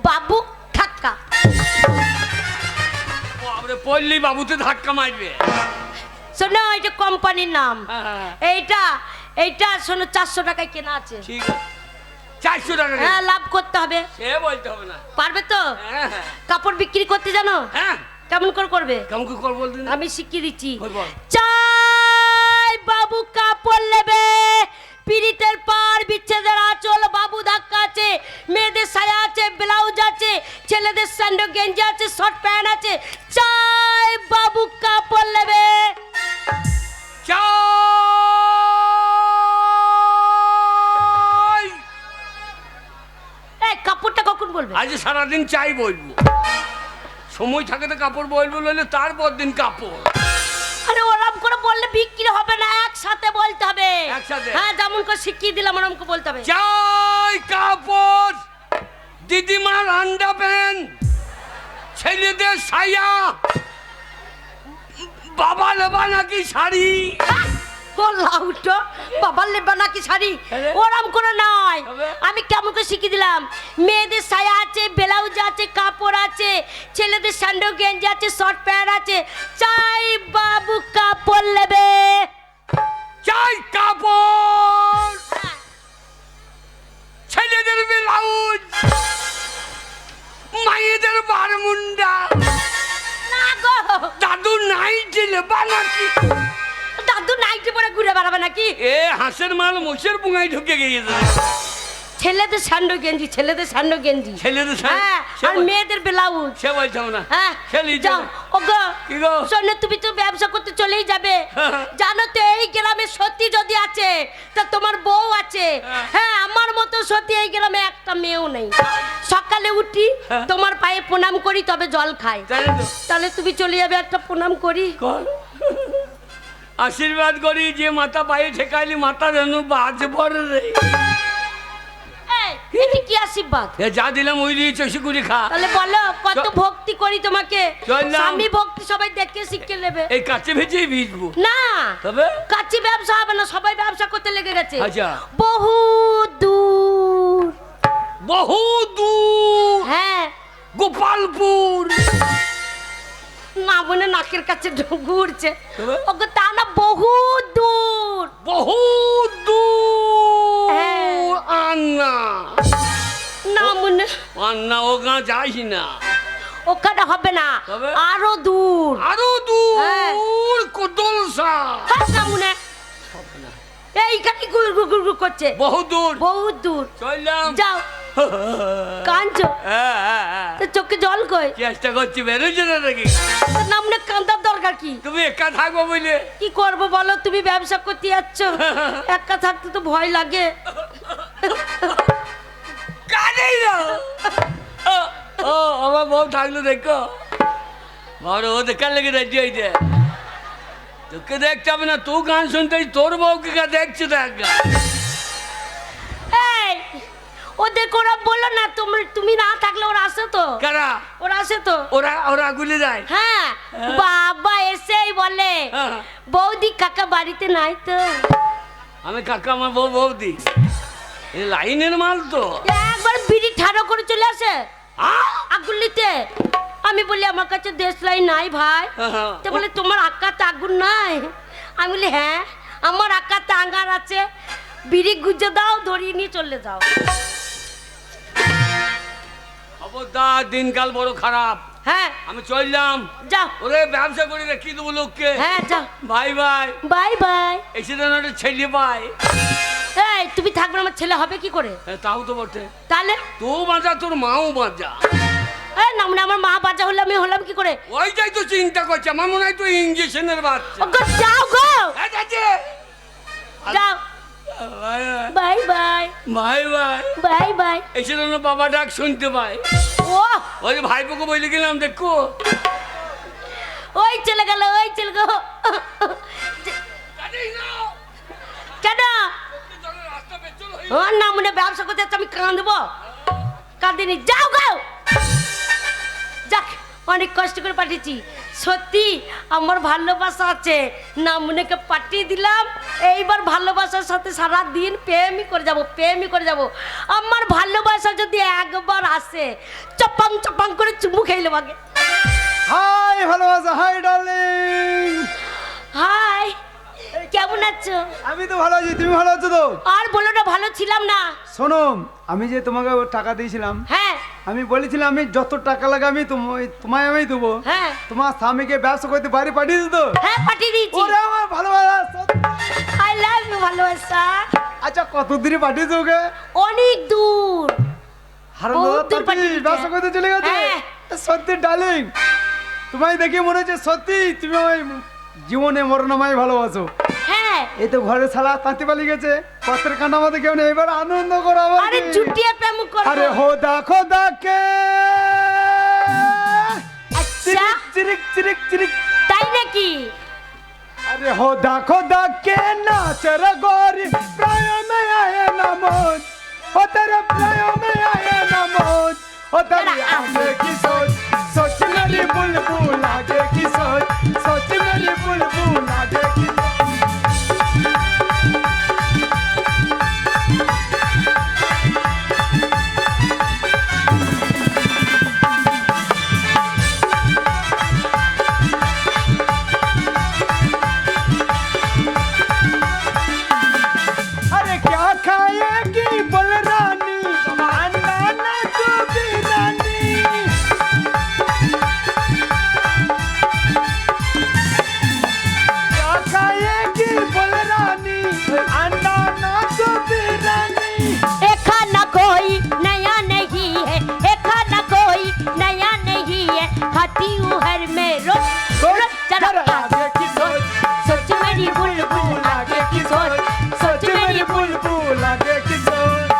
বাবু ঠাক্কা। বাবরে পড়লি বাবুতে ধাক্কা মারবে। শোনো এটা কোম্পানির নাম। হ্যাঁ। এইটা শোনো 400 টাকায় কেনা আছে। ঠিক আছে, 400 টাকা। হ্যাঁ লাভ করতে হবে। সে বলতে হবে না। পারবে তো? হ্যাঁ হ্যাঁ কাপড় বিক্রি করতে জানো? হ্যাঁ। কেমন করে করবে? কেমন করে করবো বলতে? আমি শিখিয়ে দিচ্ছি। বল, বল। চাই বাবু কাপড় নেবে, পীড়িতের পাড়, বিচ্ছেদের আঁচল, বাবু ধাক্কা আছে, মেয়েদের সায়া আছে, ব্লাউজ আছে, ছেলেদের স্যান্ডো গেঞ্জি আছে, শর্ট প্যান্ট আছে। চাই বাবু কাপড় নেবে। চাই। এই কাপড় কখন বলবে? আজ সারাদিন চাই বলবো, সময় থাকে তো কাপড় বলবো, নইলে তারপর দিন কাপড়। আরে ওরম করে বললে বিক্রি হবে না, একসাথে বলতে হবে। একসাথে? হ্যাঁ, যেমন করে শিখিয়ে দিলাম ওরম করে বলতে হবে। চাই কাপড়, দিদিমার আন্ডা প্যান্ট, ছেলেদের সায়া, বাবা লেবা নাকি শাড়ি। ও লাউটো, বাবার লেবা নাকি শাড়ি, আরে? ওরম করে নয়। তবে? আমি কেমন করে শিখিয়ে দিলাম, মেয়েদের সায়া আছে, ব্লাউজ আছে, কাপড় আছে, ছেলেদের স্যান্ডো গেঞ্জি আছে, শর্ট প্যান্ট আছে। চাই বাবু কাপড় নেবে। চাই কাপড়, ছেলেদের ব্লাউজ, মায়েদের বারমুন্ডা, না গো, দাদু নাইটি লেবা নাকি। দাদু নাইটি পরে ঘুরে বেড়াবে নাকি? এ হাঁসের মাল মোষের পুঙায় ঢুকে গিয়েছে। ছেলেদের স্যান্ডো গেঞ্জি, ছেলেদের স্যান্ডো গেঞ্জি। ছেলেদের হ্যাঁ, সে আর মেয়েদের ব্লাউজ। সে বলছাও না। হ্যাঁ, খেলি যাও। ওগো, কি গো? শোনো, তুমি তো ব্যবসা করতে চলেই যাবে। জানো তো এই গ্রামে সত্যি যদি আছে তা তোমার বউ আছে। হ্যাঁ, আমার মতো সত্যি এই গ্রামে একটা মেয়েও নেই। সকালে উঠি, তোমার পায়ে প্রণাম করি, তবে জল খাই। তাই তো? তাহলে তুমি চলে যাবে, একটা প্রণাম করি। কর। আশীর্বাদ করি, যে মাথা পায়ে ঠেকাইলি মাথা যেন বাজ পড়ে রে। এই, এটি কি আশীর্বাদ? এ যা দিলাম ওই দিয়ে চষি করে খা। তাহলে বলো কত ভক্তি করি তোমাকে। চললাম। স্বামী ভক্তি সবাই দেখে শিখে নেবে। এই কাছে ভেজেই ভিজবো। না, তবে কাচ্চি ব্যবসা হবে না, সবাই ব্যবসা করতে লেগে গেছে। আচ্ছা। বহু দূর। বহু দূর, হ্যাঁ, গোপালপুর। না বলে নাকের কাছে ঘুরছে। তবে? ওগো, তা না, বহু দূর। বহু দূর। হ্যাঁ। আন্না না মনে, আন্না ও গাঁ যাইস না। ওখানে হবে না, তবে? আরো দূর। আরো হ্যাঁ। দূর, কোদলসা। হ্যাঁ, না মনে, এইখানে গুড় গুড় গুড় গুড় করছে। বহু দূর। বহু দূর। চললাম। যাও, কাঁদছো তো চোখে জল কই? চেষ্টা করছি, বেরোচ্ছে না নাকি? না মনে, কাঁদার দরকার কি? তুমি একা থাকবো বলে। কি করবো বলো, তুমি ব্যবসা করতে যাচ্ছ, একা থাকতে তো ভয় লাগে। কাঁদেই না। ও আমার বউ থাকলো, দেখো বড় ও দেখার লেগে রাজি হয়েছে। তোকে দেখতে হবে না, তুই গান শুনতে, তোর বউকে কে দেখছে দেখ। এই, ওদের ওরা বলো না, তুমি না থাকলে ওরা আসে তো। কারা? ওরা আসে তো। ওরা ওরা গুলে যায়। হ্যাঁ, বাবা এসেই বলে, হ্যাঁ। বৌদি কাকা বাড়িতে নাই তো। আমি কাকা, আমার বউ বৌদি, এ লাইনের মাল তো। একবার বিড়ি ঠাড়ো করে চলে আসে আহ! আগুন নিতে। আমি বলি আমার কাছে দেশলাই নাই ভাই। হ্যাঁ। তো বলে তোমার আকাতে আগুন নাই। আমি বলি হ্যাঁ, আমার আকাতে আঙ্গার আছে, বিড়ি গুজে দাও, ধরিয়ে নিয়ে চলে যাও। খবরদার, দিনকাল বড় খারাপ। হ্যাঁ, আমি চললাম। যাও। ওরে ব্যবসা করে রেখে দেবো লোককে। হ্যাঁ, যাও। Bye bye. Bye bye. এসে যেন একটা ছেলে পাই। এই, তুমি থাকবে না, আমার ছেলে হবে কি করে? হ্যাঁ, তাও তো বটে। তাহলে তুই বাঁচা, তোর মাও বাঁচা। এই না মানে, আমার মা বাজা হলে আমি হলাম কি করে? ওইটাই তো চিন্তা করছে, আমার মনে হয় তুই ইঞ্জেকশনের বাচ্চা। ওগো, যাও গো, হ্যাঁ, যাচ্ছে। যাও। Bye bye. ভাই ভাই, বাই বাই। এসে যেন বাবা ডাক শুনতে পাই। ও, ওই ভাইপোকে বলে গেলাম, দেখো ওই চলে গেল, ওই চলে গেল। কেন? ও না মনে, ব্যবসা করতে যাচ্ছে, আমি কাঁদবো? কাঁদিনি, যাও গো। যাক, অনেক কষ্ট করে পাঠিয়েছি। সত্যি আমার ভালোবাসা আছে, না মনেকে পাঠিয়ে দিলাম। এইবার ভালোবাসার সাথে সারা দিন প্রেমই করে যাব, প্রেমই করে যাব। আমার ভালোবাসা যদি একবার আসে, চপাং চপাং করে চুমু খেয়ে নেবো আগে। হাই ভালোবাসা, হাই ডার্লিং। হাই, কেমন আছো? আমি তো ভালো আছি, তুমি ভালো আছো তো? আর বলো না, ভালো ছিলাম না। শোনো, আমি যে তোমাকে টাকা দিয়েছিলাম, হ্যাঁ আমি বলেছিলাম আমি যত টাকা লাগে আমি তোমায় আমি দেবো। হ্যাঁ তোমার স্বামীকে ব্যবসা করতে বাড়ি পাঠিয়ে দিত। হ্যাঁ, পাঠিয়ে দিয়েছি। ওরে আমার ভালোবাসা সত্যি। আই লাভ ইউ ভালোবাসা। আচ্ছা, কত দূরে পাঠিয়েছো ওকে? অনেক দূর। হারাম বহুত দাদা দূর তাকে পাঠিয়ে দিয়েছে। ব্যবসা করতে চলে গেছে। হ্যাঁ। সত্যি ডার্লিং, তোমায় দেখে মনে হচ্ছে সত্যি তুমি আমায় জীবনে মরণময় ভালোবাসো। হ্যাঁ, এই তো ঘরে শালা তাঁতি পালিয়ে গেছে, পত্রের কান্না মতো কেউ নেই, এবার আনন্দ করো আবার আরে কি? জুটিয়ে প্রেম করবো? अरे होदा खोदा के আচ্ছা चिरिक चिरिक चिरिक তাই নাকি? अरे होदा खोदा के नाच रे गोरी प्राय में आए नमोज ओ तेरे प्राय में आए नमोज ओ तेरी आगे की सोच सोच मेरी बुलबुल आगे की सोच सोच मेरी बुलबुल आगे की अरे क्या खाएगी बलरानी अन्ना ना तू भी रानी क्या खाएगी बलरानी अन्ना ना तू भी रानी ये खाना कोई नया नहीं है, ये खाना कोई नया नहीं है, खाती हूँ हर में रोज रोज। जरा आगे की सोच सोच मेरी बुलबुल आगे की सोच सोच मेरी बुलबुल आगे की सोच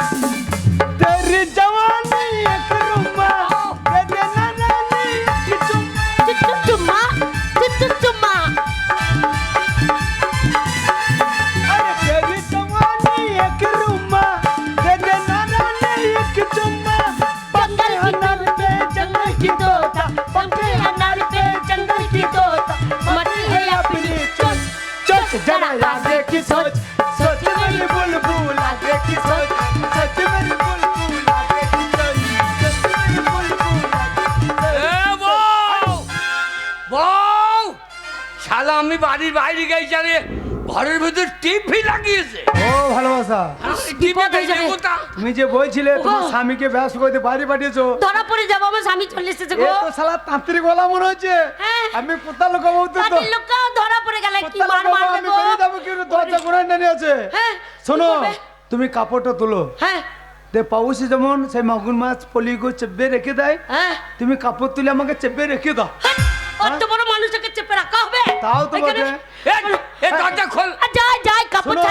तेरी जवानी एक रुमा दे देना रानी एक चुम्मा चुम्मा चुम्मा अरे तेरी जवानी एक रुमा दे देना रानी एक चुम्मा जंगल की अनार पे जंगल की तोता, पंखे अनार पे जंगल की तोता, मरी है अपनी चोच सोच जरा आगे की सोच सोच मेरी बुलबुल आगे की सोच सोच मेरी बुलबुल आगे की सोच सोच मेरी बुलबुल आगे की सोच এ বউ বউ শালা আমি বাড়ির বাইরে গেছি জানে ঘরের ভিতর টিভি লাগিয়েছে ও ভালোবাসা বিপদ হয়ে যাবে। তুমি যে বলছিলে তোমার স্বামীকে ব্যস্ত করতে বাইরে পাঠিয়েছো ধরা পড়ে যাবো, আমার স্বামী চলে এসেছে এ গো। তো শালা তান্ত্রিক বলা মনে হচ্ছে হ্যাঁ। আমি কোথা লোকাবো তো বাড়ির লোকটা ধরা পড়ে গেলে কি কোথা মার লোকাবো মারবে আমি গো? বেরিয়ে যাবো কি দরজা কোনায় নেনে আছে হ্যাঁ, শোনো কি করবে? তুমি কাপড়টা তোলো হ্যাঁ দে পাউসি যেমন সেই মাগুর মাছ পলিগো চেপে রেখে দেয় হ্যাঁ তুমি কাপড় তুলে আমাকে চেপে রেখে দাও অত বড় মানুষকে চেপে রাখা হবে? তাও তো এখানে- বটে। এ দরজা খোল যাই যাই কাপড় শোনো।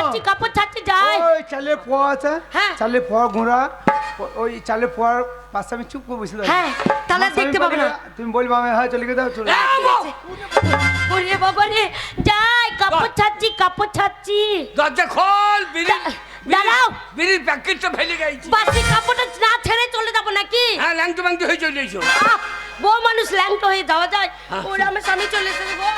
ছাড়ছি যাই। ওই চালে পোয়া আছে হ্যাঁ। চালে পোয়া ঘোড়া ওই চালে পোয়ার পাশে আমি চুপ করে বসে থাকি হ্যাঁ, তাহলে আমার স্বামী দেখতে পাবে না। বলে, তুমি বলবে আমি হ্যাঁ চলে গিয়ে দাও চলে এ বউ ওরে বাবা রে, যাই কাপড় ছাড়ছি। দরজা খোল বিড়ি দাঁড়াও। বিড়ির প্যাকেটটা ফেলে গেছি বাসি কাপড়টা না ছেড়ে চলে যাবো নাকি? হ্যাঁ ল্যাংটো ম্যাংটো হয়ে চলে এসো আহ, বউ মানুষ ল্যাংটো হয়ে যাওয়া যায়? হ্যাঁ। ওরে আমার স্বামী চলে এসেছে গো।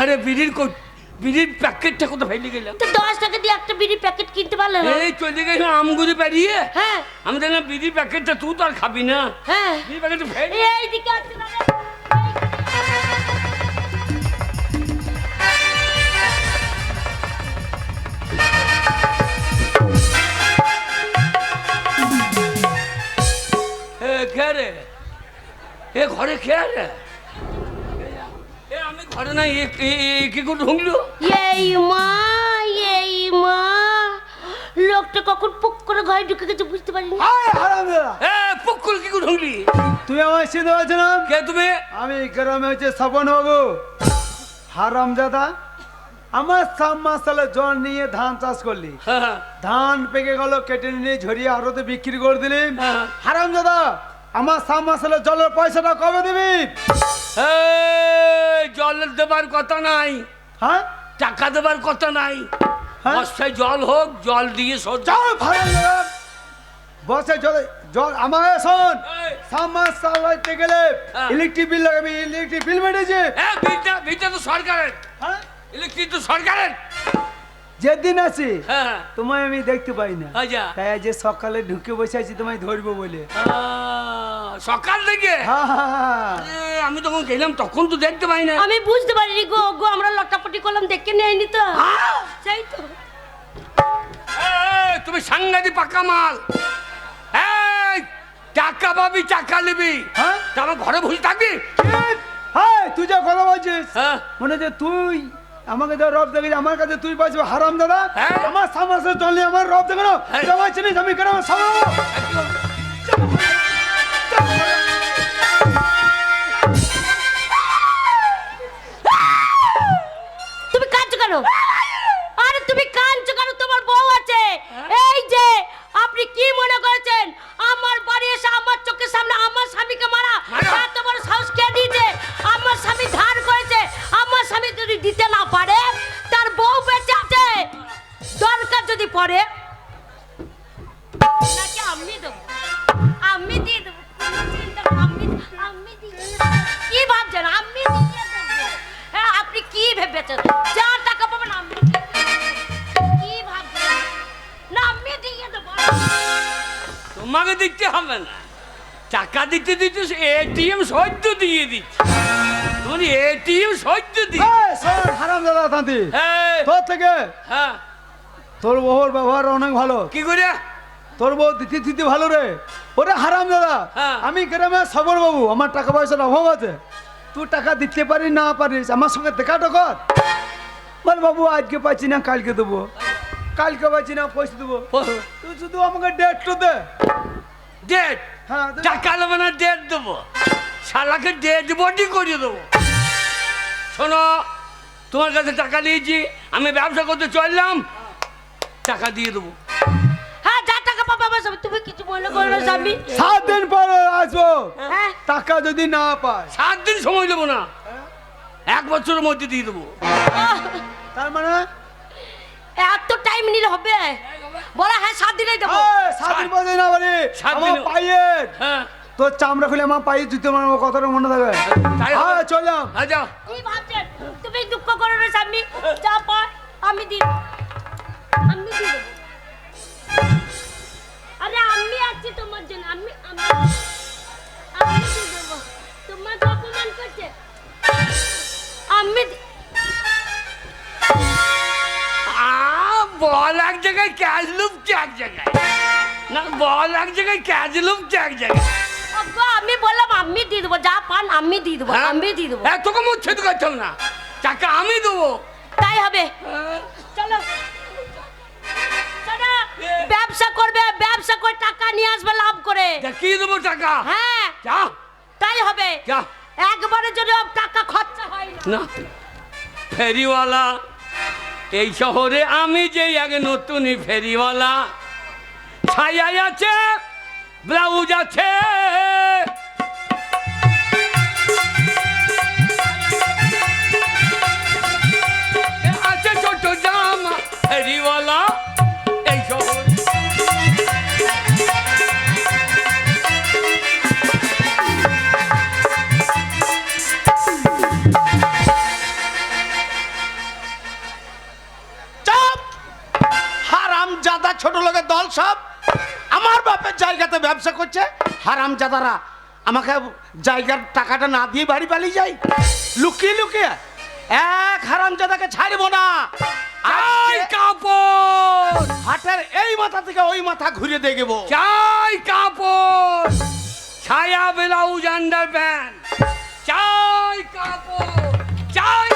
আরে বিড়ির প্যাকেটটা কোথায় ফেলে গেলাম তো 10 টাকা দিয়ে একটা বিড়ি প্যাকেট কিনতে পারলে না? এই চলে গেছে আমগুলি পেরিয়ে হ্যাঁ আমি দেখলাম বিড়ির প্যাকেটটা তুই তো আর খাবি না হ্যাঁ বিড়ির প্যাকেটটা ফেলে এইদিকে আসছে না রে। এ কে রে এ ঘরে কে রে এ আমি ঘরে নাই কি করে ঢুকলো এই মা লোকটা কখন পুক করে ঘরে ঢুকে গেছে বুঝতে পারিনি। হায় হারামজাদা এ পুকুর কি করে ঢুকলি তুই আমার চিনতে পারছো না কে তুমি আমি গ্রামে হচ্ছে শ্রাবণ বাবু হারামজাদা আমার 3 মাস সালে জল নিয়ে ধান চাষ করলি হ্যাঁ ধান পেকে গেল কেটে নিয়ে ঝরিয়ে আরতে বিক্রি করে দিলি হ্যাঁ। হারামজাদা আমার 3 মাস সালে জলের পয়সাটা কবে দিবি এই জল দেবার কথা নাই হ্যাঁ টাকা দেবার কথা নাই হ্যাঁ? বর্ষায় জল হোক জল দিয়ে সহ্য চল হারামজাদা বসে জল জল আমার শোন এই। 3 মাস চালাইতে গেলে হ্যাঁ। ইলেকট্রিক বিল লাগাবি ইলেকট্রিক বিল মেটেছে হ্যাঁ বিলটা তো সরকারের হ্যাঁ ইলেকট্রিক তো সরকারের যেদিন আছি হ্যাঁ তোমায় আমি দেখতে পাই না আচ্ছা তাই আজ যে সকালে ঢুকে বসে আছি তোমায় ধরবো বলে সকাল থেকে হ্যাঁ, হ্যাঁ, হ্যাঁ। আরে, আমি তখন গেলাম তখন তো দেখতে পাই না আমি বুঝতে পারিনি গো আমরা লটাপটি করলাম দেখে নেয়নি তো। হ্যাঁ? সেই তো এই, তুমি সাংঘাতিক পাকা মাল এই টাকা পাবি, টাকা নিবি, হ্যাঁ তারপর ঘরে বসে থাকবি। হ্যাঁ তুই যা কথা বলছিস হ্যাঁ মনে যে তুই আমাকে যা রব দেখে আমার কাছে তুই পাইছিস হারাম দাদা হ্যাঁ। আমার সামনে চললে আমার রব দেখে না হ্যাঁ। জামাই চিনিস আমি কেন সামনে একদম। তুমি কাঁদছো কেন? আরে তুমি কাঁদছো কেন? তোমার বউ আছে। এই যে আপনি কি মনে করেছেন আমার বাড়ি এসে আমার চোখের সামনে আমার স্বামীকে মারা? মারা। এত বড় সাহস কে দিয়েছে? আমার স্বামী ধার করেছে, আমার স্বামী যদি দিতে না পারে তার বউ বেঁচে আছে, দরকার যদি পড়ে নাকি আমি দেবো, আমি দিয়ে দেবো, কোনো চিন্তা নেই, আমি দিয়ে দেবো। কি ভাবছেন আমি দিয়ে দেবো? হ্যাঁ আপনি কি ভেবেছেন যা টাকা পাবেন আমি দিয়ে দেবো? কি ভাবছেন? না আমি দিয়ে দেবো। তোমাকে দিতে হবে না, টাকা দিতে দিতে এটিএম সহ্য দিয়ে দিচ্ছে। তুমি এটিএম সহ্য দি। হারাম দাদা তাঁতি হ্যাঁ তোর থেকে হ্যাঁ তোর বউর ব্যবহার অনেক ভালো, কি করে? তোর বউ দিতে দিতে ভালো রে। ওরে হারাম দাদা হ্যাঁ। আমি গ্রামে সবর বাবু, আমার টাকা পয়সার অভাব আছে, তুই টাকা দিতে পারিস না পারিস আমার সঙ্গে দেখাটা কর। বল বাবু আজকে পাচ্ছি না কালকে দেবো, কালকে পাচ্ছি না পয়সা দেবো, তুই শুধু আমাকে ডেটটা দে। ডেট? হ্যাঁ দে। টাকা নেবে না, ডেট দেবো। শালাকে ডেট বডি করে দেবো। শোনো, তোমার কাছে টাকা নিয়েছি, আমি ব্যবসা করতে চললাম, টাকা দিয়ে দেবো। হ্যাঁ যা টাকা পাবো আমার স্বামী, তুমি কিছু মনে করো না স্বামী। 7 দিন পরে আসবো, হ্যাঁ টাকা যদি না পায় 7 দিন সময় দেবো না, 1 বছরের মধ্যে দিয়ে দেবো। তার মানে এত টাইম নিলে হবে? বলা হ্যাঁ 7 দিনেই দেবো। 7 দিন পরে না বলি 7 আমার দিন। পায়ের হ্যাঁ তোর চামড়া খুলে আমার পায়ে জুতো মারবো, কথাটা মনে থাকবে। তাই হবে। হ্যাঁ চললাম। হ্যাঁ যাও। কি ভাবছেন? তুমি দুঃখ করো না স্বামী, যা পায় আমি দিই দেবো, আমি দিয়ে দেবো। আরে আমি আছি তোমার জন্য, আমি আমি আমি দিয়ে দেবো। তোমার তো অপমান করছে, আমি বল এক জায়গায়, ক্যাশ লুপছে এক জায়গায়। না বল এক জায়গায়, ক্যাশ লুপছে এক জায়গায়। আব্বা, আমি বললাম আমি দিয়ে দেবো, যা পান আমি দিয়ে দেবো, হ্যাঁ? আমি দিয়ে দেবো। তোকে মুচ্ছেদ করতাম না, টাকা আমি দেবো। তাই হবে। চলো চলো, ব্যবসা করবে, ব্যবসা করে টাকা নিয়ে আসবে লাভ করে। কি দেবো টাকা? হ্যাঁ যা তাই হবে। যা। একবারে যদি টাকা খরচা হয় না। না ফেরিওয়ালা, এই শহরে আমি যে এক নতুনই ফেরিওয়ালা। ছায়া আছে, ব্লাউজ আছে, আছে ছোট জামা, ফেরিওয়ালা এই শহরে। চাপ! হারামজাদা ছোট লোকের দল সব আমার বাপের জায়গাতে ব্যবসা করছে। হারামজাদারা আমাকে জায়গার টাকাটা না দিয়ে বাড়ি পালিয়ে যায় লুকিয়ে লুকিয়ে। এক হারামজাদাকে ছাড়বো না। চাই আজকে কাপড়, হাটের এই মাথা থেকে ওই মাথা ঘুরে দেখবো। চাই কাপড়, ছায়া ব্লাউজ আন্ডার প্যান্ট, চাই কাপড়, চাই।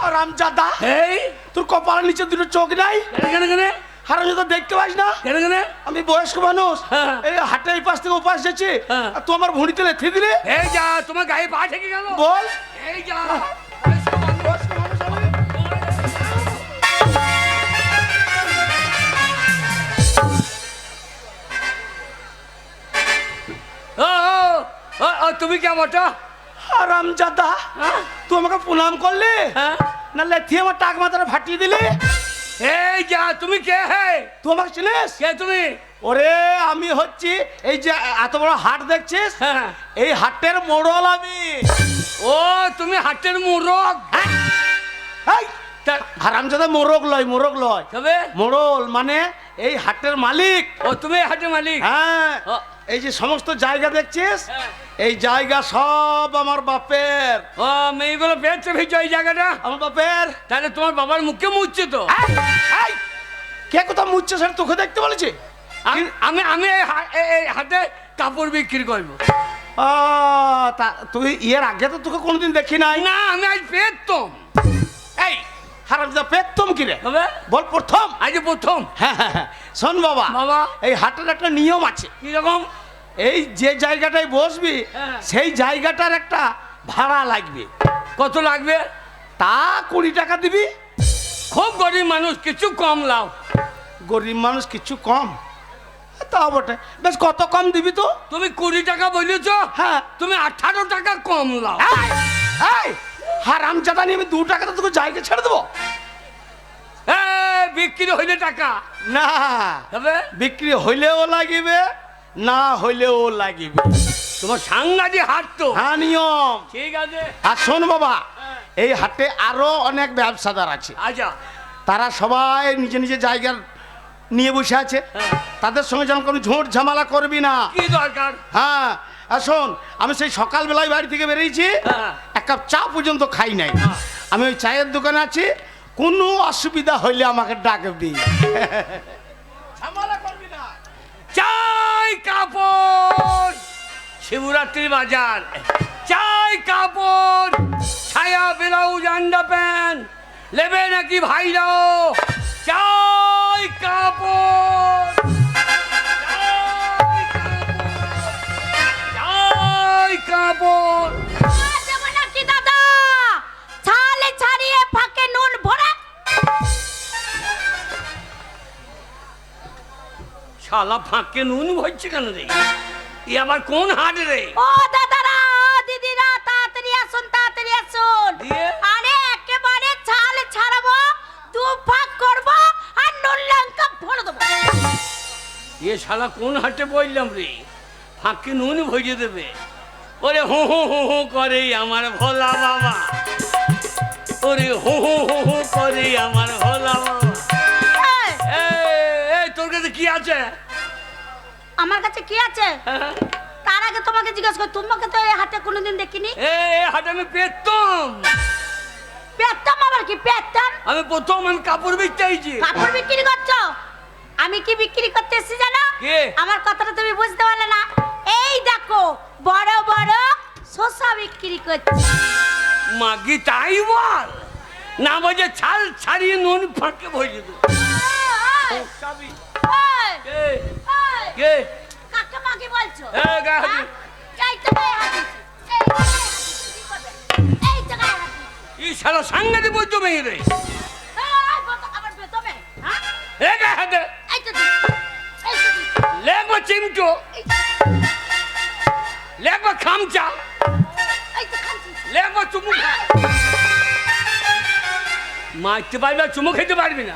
হারামজাদা, এই তোর কপালের নিচে দুটো চোখ নাই? কেন কেন হারামজাদা দেখতে পাস না? কেন কেন? আমি বয়স্ক মানুষ, হ্যাঁ। এই হাটে এই পাশ থেকে ওপাশ যাচ্ছি, হ্যাঁ। আর তুই আমার ভুঁড়িতে লেথে দিলে। এই যা, তোমার গায়ে পা থেকে গেল। বল, এই যা। ও ও, ও, তুমি কেমনটা? হারামজাদা, তুই আমাকে প্রণাম করলি হ্যাঁ? না লেথি আমার টাক মাথাটা ফাটিয়ে দিলি? এই যা, তুমি কে? হে, তুই আমাকে চিনিস? কে তুমি? ওরে আমি হচ্ছি এই যে এত বড় হাট দেখছিস, হ্যাঁ। এই হাটের মোড়ল আমি। ও তুমি হাটের মুরগ? এই, হারামজাদা মোরগ লয়, মোরগ লয়, তবে মোড়ল মানে এই হাটের মালিক। ও তুমি হাটের মালিক? হ্যাঁ, ও। এই যে সমস্ত জায়গা দেখছিস, হ্যাঁ। এই জায়গা সব আমার বাপের। ও মেয়েগুলো পেয়েছে ভিজো এই জায়গাটা আমার বাপের। তাহলে তোমার বাবার মুখে মুছছে তো এই, কে কোথাও মুচ্ছে স্যার তোকে দেখতে বলেছে? আমি আমি এই হাতে কাপড় বিক্রি করবো। তুই এর আগে তো তোকে কোনোদিন দেখি নাই। না আমি আজ পেতাম। এই হারামজাদা পেতম কি রে? হবে বল প্রথম। আজ প্রথম। হ্যাঁ হ্যাঁ হ্যাঁ, শোন বাবা, বাবা। এই হাটের একটা নিয়ম আছে। কিরকম? এই যে জায়গাটায় বসবি হ্যাঁ। সেই জায়গাটার একটা ভাড়া লাগবে। কত লাগবে? তা 20 টাকা দিবি। খুব গরিব মানুষ, কিছু কম লাও। গরিব মানুষ কিছু কম? তা বটে, বেশ কত কম দিবি তো? তুমি 20 টাকা বলেছ, হ্যাঁ। তুমি 18 টাকা কম লাও। এই হারামজাদা নিয়ে আমি 2 টাকা তো তোকে জায়গা ছেড়ে দেবো বিক্রি হইলে টাকা না। হবে? বিক্রি হইলেও লাগিবে, না হইলেও লাগিবে। তোমার সাংঘাতিক হাট তো। হ্যাঁ নিয়ম। ঠিক আছে। আর শোন বাবা, এই হাটে আরো অনেক ব্যবসাদার আছে। আচ্ছা। তারা সবাই নিজে নিজে জায়গার নিয়ে বসে আছে। হ্যাঁ। তাদের সঙ্গে যেন কোনো ঝোঁট ঝামেলা করবি না। কি দরকার? হ্যাঁ, আর শোন, আমি সেই সকালবেলায় বাড়ি থেকে বেরিয়েছি, হ্যাঁ। এক কাপ চা পর্যন্ত খাই নাই। হ্যাঁ। আমি ওই চায়ের দোকানে আছি, কোনো অসুবিধা হইলে আমাকে ডাকবি। ঝামেলা করবি না। চাই কাপড়, শিবরাত্রি বাজার। চাই কাপড়, ছায়া ব্লাউজ আন্ডা প্যান্ট নেবে নাকি ভাইরাও? চাই কাপড়, চাই কাপড়। দেবো নাকি দাদা? ছালে ছাড়িয়ে ফাঁকে নুন ভরে। শালা ফাঁকে নুন ভরছে কেন রে? এ আবার কোন হাট রে? ও দাদারা, দিদিরা, তাড়াতাড়ি আসুন, তাড়াতাড়ি আসুন। দিয়ে? আরে একেবারে ছাল ছাড়াবো, 2 ভাগ করবো আর নুন লঙ্কা ভরে দেবো। এ শালা কোন হাটে বললাম রে? ফাঁকে নুন ভরিয়ে দেবে। ওরে হু হু হু হু করে আমার ভোলা বাবা। ওরে হু হু হু হু করে আমার ভোলা বাবা। এই, এই তোর কাছে কি আছে? আমার কাছে কি আছে? হ্যাঁ? তার আগে তোমাকে জিজ্ঞেস কর, তোমাকে তো এই হাটে কোনোদিন দেখিনি। এই হাটে আমি পেতাম। পেতাম আবার কি পেতাম? আমি প্রথম আমি কাপড় বিকতে আইছি। কাপড় বিক্রি করছো? আমি কি বিক্রি করতে এসেছি জানো? কে? আমার কথাটা তুমি বুঝতে পারলে না। এই দেখো, বড় বড় শসা বিক্রি করছি। মাগি তাই বল না, বলছে ছাল ছাড়িয়ে নুন ফাঁকে ভরিয়ে দেবো। এই, কাবি। এই, কে? এই, কে? কাকে মাগি বলছো? এই গায়ে হাত হ্যাঁ? দিন। এই তো গায়ে হাত দিচ্ছি। এই তো গায়ে হাত দিচ্ছি। কি করবে? এই তো গায়ে হাত দিচ্ছি। এই শালা সাংঘাতিক বলছো মেয়ে রে। এই, আবার বেতবে, হ্যাঁ? এ গায়ে হাতে এই তো দিচ্ছি। এই তো দিচ্ছি। লেগো চিমটো, এই তো, লেগো খামচা, এই তো খাচ্ছি। লেগো চুমু। মারতে পারবি আর চুমু খেতে পারবি না।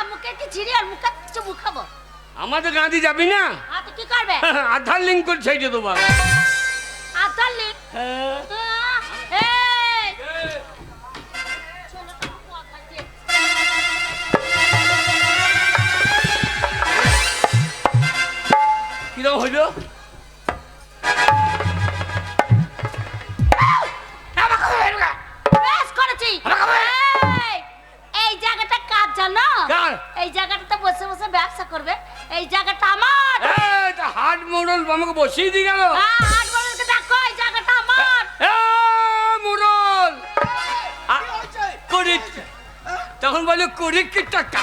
মুখে কি ছিঁড়ে আর মুখে চুমু খাবো? আমাদের গাঁদি যাবি না? হাতে কি করবে? আধার লিঙ্ক করে ছেড়ে দেবো। আধার লিঙ্ক? হ্যাঁ। এই, কিরকম হইলো? বেশ করেছি। এই, এই জায়গাটা কার জানো? কার? এই জায়গাটাতে বসে বসে ব্যবসা করবে। এই জায়গাটা আমার। এই তা হাট মোড়ল আমাকে বসিয়ে দিয়ে গেল। হ্যাঁ, হাট বলকে ডাকো, এই জায়গাটা আমার। মোড়ল করি, তখন বলে কুড়ি কি টাকা,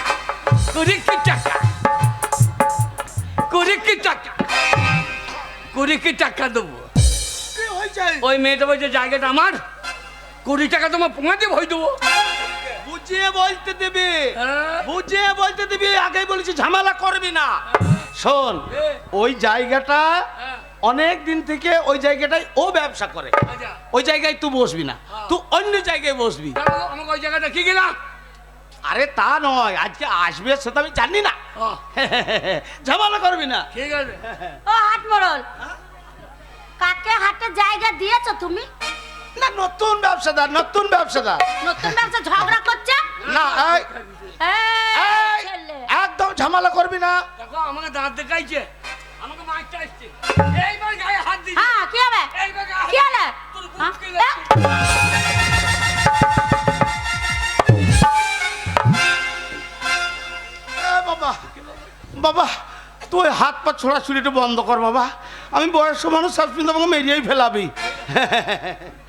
কুড়ি কি টাকা, কুড়ি কি টাকা, কুড়ি কি টাকা দেবো। কি হয়েছে? ওই মেয়েটা বলছে জায়গাটা আমার, 20 টাকা তোমার পোঙাতে ভয় দেবো। বুঝিয়ে বলতে দিবি, হ্যাঁ? বুঝিয়ে বলতে দিবি। আগেই বলেছি ঝামেলা করবি না। শোন, ওই জায়গাটা হ্যাঁ। অনেক দিন থেকে ওই জায়গাটায় ও ব্যবসা করে। আচ্ছা, ওই জায়গায় তুই বসবি না, তুই অন্য জায়গায় বসবি। কেন আমাকে ওই জায়গাটা কি গেলাম? আরে তা নয়, আজকে আসবে সেটা আমি জানি না। ঝামেলা করবি না। ঠিক আছে। ও হাট মোড়ল, কাকে হাটে জায়গা দিয়েছো তুমি? না, নতুন ব্যবসাদার, নতুন ব্যবসাদার। নতুন ব্যবসা ঝগড়া করছে? না, এই, এই, এই, ছেলে। একদম ঝামেলা করবি না। দেখো আমাকে দাঁত দেখাইছে। আমাকে মারতে আসছে। এইবার গায়ে হাত দিবি। হ্যাঁ কি হবে এইবার গায়ে হাত কি হলো তোর হ্যাঁ? বুকে লাগছে। বাবা বাবা তুই হাত পা ছোড়াছুড়িটা বন্ধ কর বাবা। আমি বয়স্ক মানুষ শাসপিন তোমাকে মেরিয়েই ফেলাবি।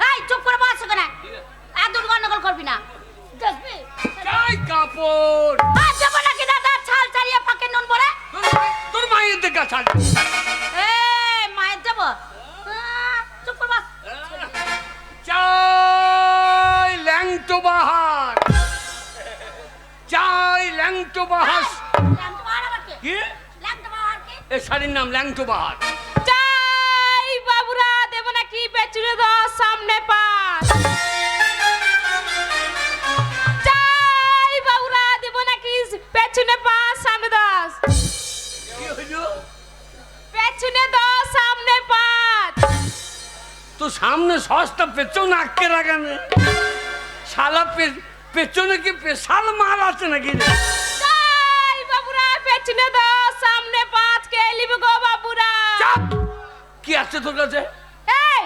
এই চুপ করে বস কেন এত গন্ডগোল করবি না দেখবি চাই কাপড়। আর যাব নাকি দাদা ছাল ছাড়িয়ে ফাঁকে নুন বলে তোর মায়ের দেখা ছাড়। এই মায়ের যাব চুপ করে বস চাই ল্যাংটো বাহার। চাই ল্যাংটো বাহার। ল্যাংটো বাহার আবার কি কি? ল্যাংটো বাহার কি এ শাড়ির নাম ল্যাংটো বাহার। চাই বাবুরা দেব নাকি পেছনে দশ সামনে পাঁচ চাই বাবুরা দেব নাকি পেছনে পাঁচ সামনে দশ কি হইলো? পেছনে দশ সামনে পাঁচ তো সামনে সস্তা পেছনে আটকে রাখানে শালা পেছনে কি পেশাল মাল আছে নাকি রে? চাই বাবুরা পেছনে দশ সামনে পাঁচ কে লিবে গো বাবুরা চাপ! কি আছে তোর কাছে? এই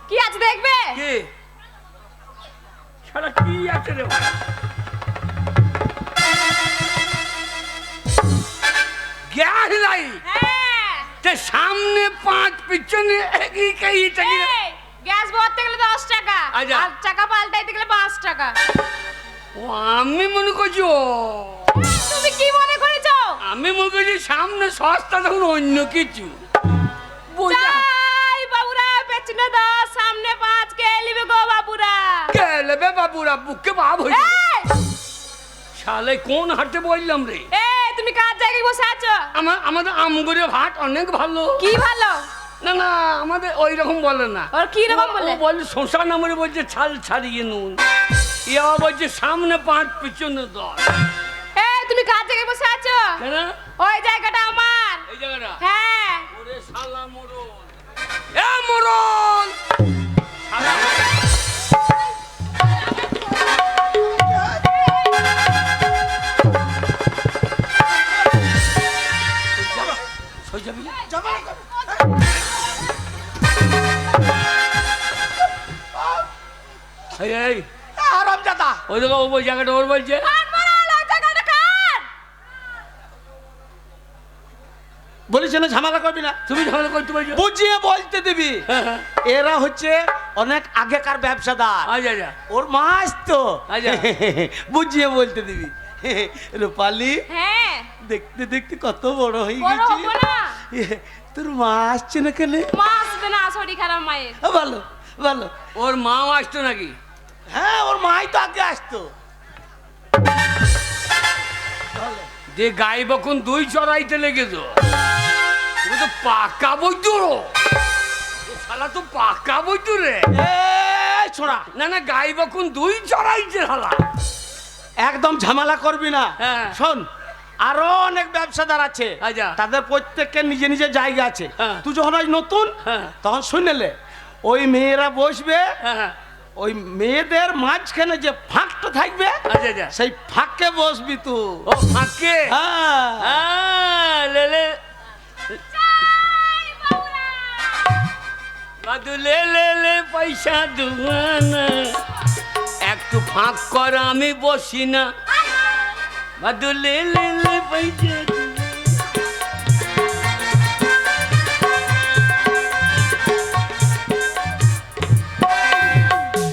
কি আছে দেখবে কি শালা কি আছে রে ভাই? Gas light. হ্যাঁ তে সামনে 5 পিছনে এই এই, গ্যাস ভরতে গেলে 10 টাকা আচ্ছা। আর চাকা পাল্টাইতে গেলে 5 টাকা ও আমি মনে করছি ও তুমি কি মনে করেছো আমি মনে করছি সামনে সস্তা তখন অন্য কিছু বোঝা চাই বাবুরা পেছনে 10 সামনে 5 কে লিবে গো বাবুরা গেলে বে বাবুরা বুকে ভাব হয়ে এই শালে কোন হাটে বললাম রে? এই তুমি কার জায়গায় বসে আছো আমাদের আমগুড়ি ভাট অনেক ভালো। কি ভালো না না আমাদের ওই রকম বলে না। ওর কি রকম বলে ও বলে শশা নামরে বলছে ছাল ছাড়িয়ে নুন। ইয়া বলছে সামনে 5 পিছনে 10। এই তুমি কার জায়গায় বসে আছো কেন ওই জায়গাটা আমার এই জায়গাটা? হ্যাঁ ওরে শালা মরল। এ মরল শালা সই যাবি? এই এই আরাম জাদা ওই দেখো ওই জায়গাটা ওর বলছে। কার মারা হলো ওই জায়গাটা কার বলিস না ঝামেলা করবি না। তুমি ঝামেলা করতে পারছো? বুঝিয়ে বলতে দিবি। হ্যাঁ, হ্যাঁ। এরা হচ্ছে অনেক আগেকার ব্যবসাদার। আচ্ছা আচ্ছা ওর মাস তো আচ্ছা। বুঝিয়ে বলতে দিবি। রূপালি হ্যাঁ দেখতে দেখতে কত বড় হয়ে বড় গেছি। হবো না তোর মা আসছে না কেন? মা আসবে না শরীর খারাপ মায়ের ভালো ভালো। ওর মাও আসতো নাকি? হ্যাঁ ওর মাই তো আগে আসতো। যে গাই বখন 2 চড়াইতে লেগেছো তুমি তো পাকা বৈদ্য। শালা তো পাকা বৈদ্য রে। এই ছোড়া না না গাই বখন 2 চড়াইছে শালা। একদম ঝামেলা করবি না। হ্যাঁ। শোন আরো অনেক ব্যবসাদার আছে। আচ্ছা। তাদের প্রত্যেকের নিজে নিজে জায়গা আছে। হ্যাঁ। তুই যখন আজ নতুন হ্যাঁ। তখন শুনেলে ওই মেয়েরা বসবে। হ্যাঁ হ্যাঁ ওই মেয়েদের মাঝখানে যে ফাঁকটা থাকবে আচ্ছা আচ্ছা সেই ফাঁকে বসবি তুই। ও ফাঁকে হ্যাঁ হ্যাঁ লেলে বাদু লে লে লে পয়সা দুয়ানা একটু ফাঁক কর আমি বসি না বাদু লে লে লে পয়সা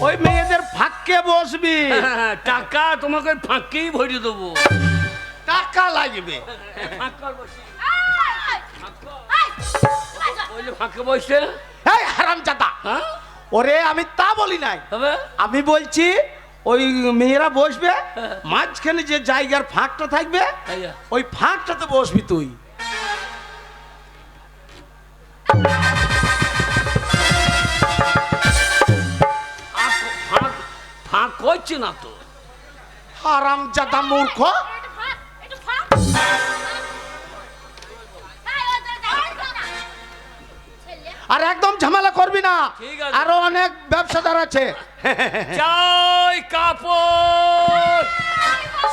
ওই মেয়েদের ফাঁকে বসবি। হ্যাঁ, টাকা তোমাকে ওই ফাঁকেই ভরে দেবো। টাকা লাগবে। ফাঁক কর বসি। ওই যে ফাঁকে বসে এই হারামজাদা হ্যাঁ ওরে আমি তা বলি নাই। তবে আমি বলছি ওই মেয়েরা বসবে মাঝখানে যে জায়গার ফাঁকটা থাকবে আচ্ছা। ওই ফাঁকটাতে বসবি তুই। ফাঁক ফাঁক করছে না তো। হারামজাদা মূর্খ। একটু ফাঁক আর একদম ঝামেলা করবি না। ঠিক আছে। আরো অনেক ব্যবসাদার আছে। চাই কাপড়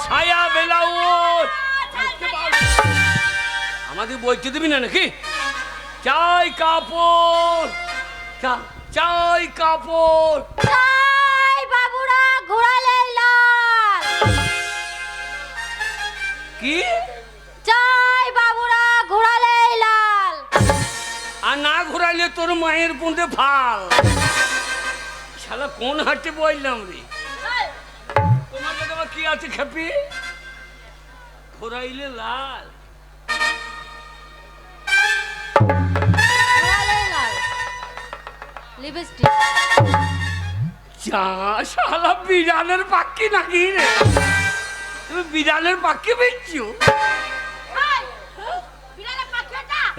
ছায়া ব্লাউজ আমাদের বইতে দিবি না নাকি? চাই কাপড়, চাই কাপড়। চাই বাবুরা ঘোরালে লাল। কি? চাই বাবুরা ঘোরালে লাল। আর না ঘোরাইলে তোর মায়ের পুঁতে ফাল। শালা কোন হাটে বললাম রে? তোমাকে তোমার কি আছে খেপি? ঘোরাইলে লাল। ঘোরালে লাল লিপস্টিক। যা শালা বিড়ালের পাখি নাকি রে? তুমি বিড়ালের পাখি বেচছো?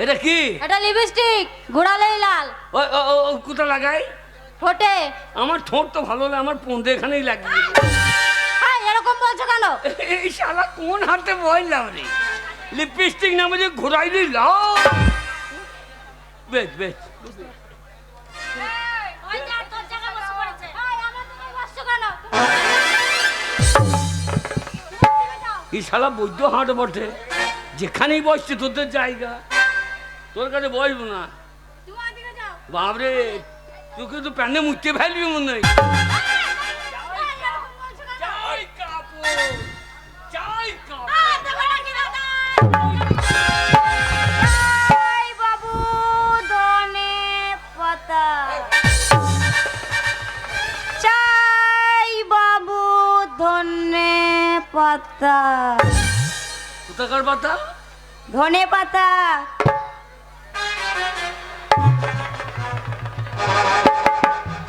এটা কি? এটা লিপস্টিক ঘোরালে লাল। কোথা লাগাই? ঠোঁটে। আমার ঠোঁট তো ভালো না, আমার পোঁদে এখানেই লাগবে। এরকম বলছো কেন? এই শালা কোন হাতে বললাম রে? লিপস্টিক নামে যে ঘোরাইলি লাল। বেশ বেশ। এই শালা বৈদ্য হাট বটে, যেখানেই বসছে তোদের জায়গা। তোর কাছে বসবো না। বাবরে, তুই কিন্তু প্যান্ডে মুখতে ফেলবি মনে হয়। চাই কাপড়, চাই বাবু ধনে পাতা। চাই বাবু ধনে পাতা। কোথাকার পাতা? ধনে পাতা।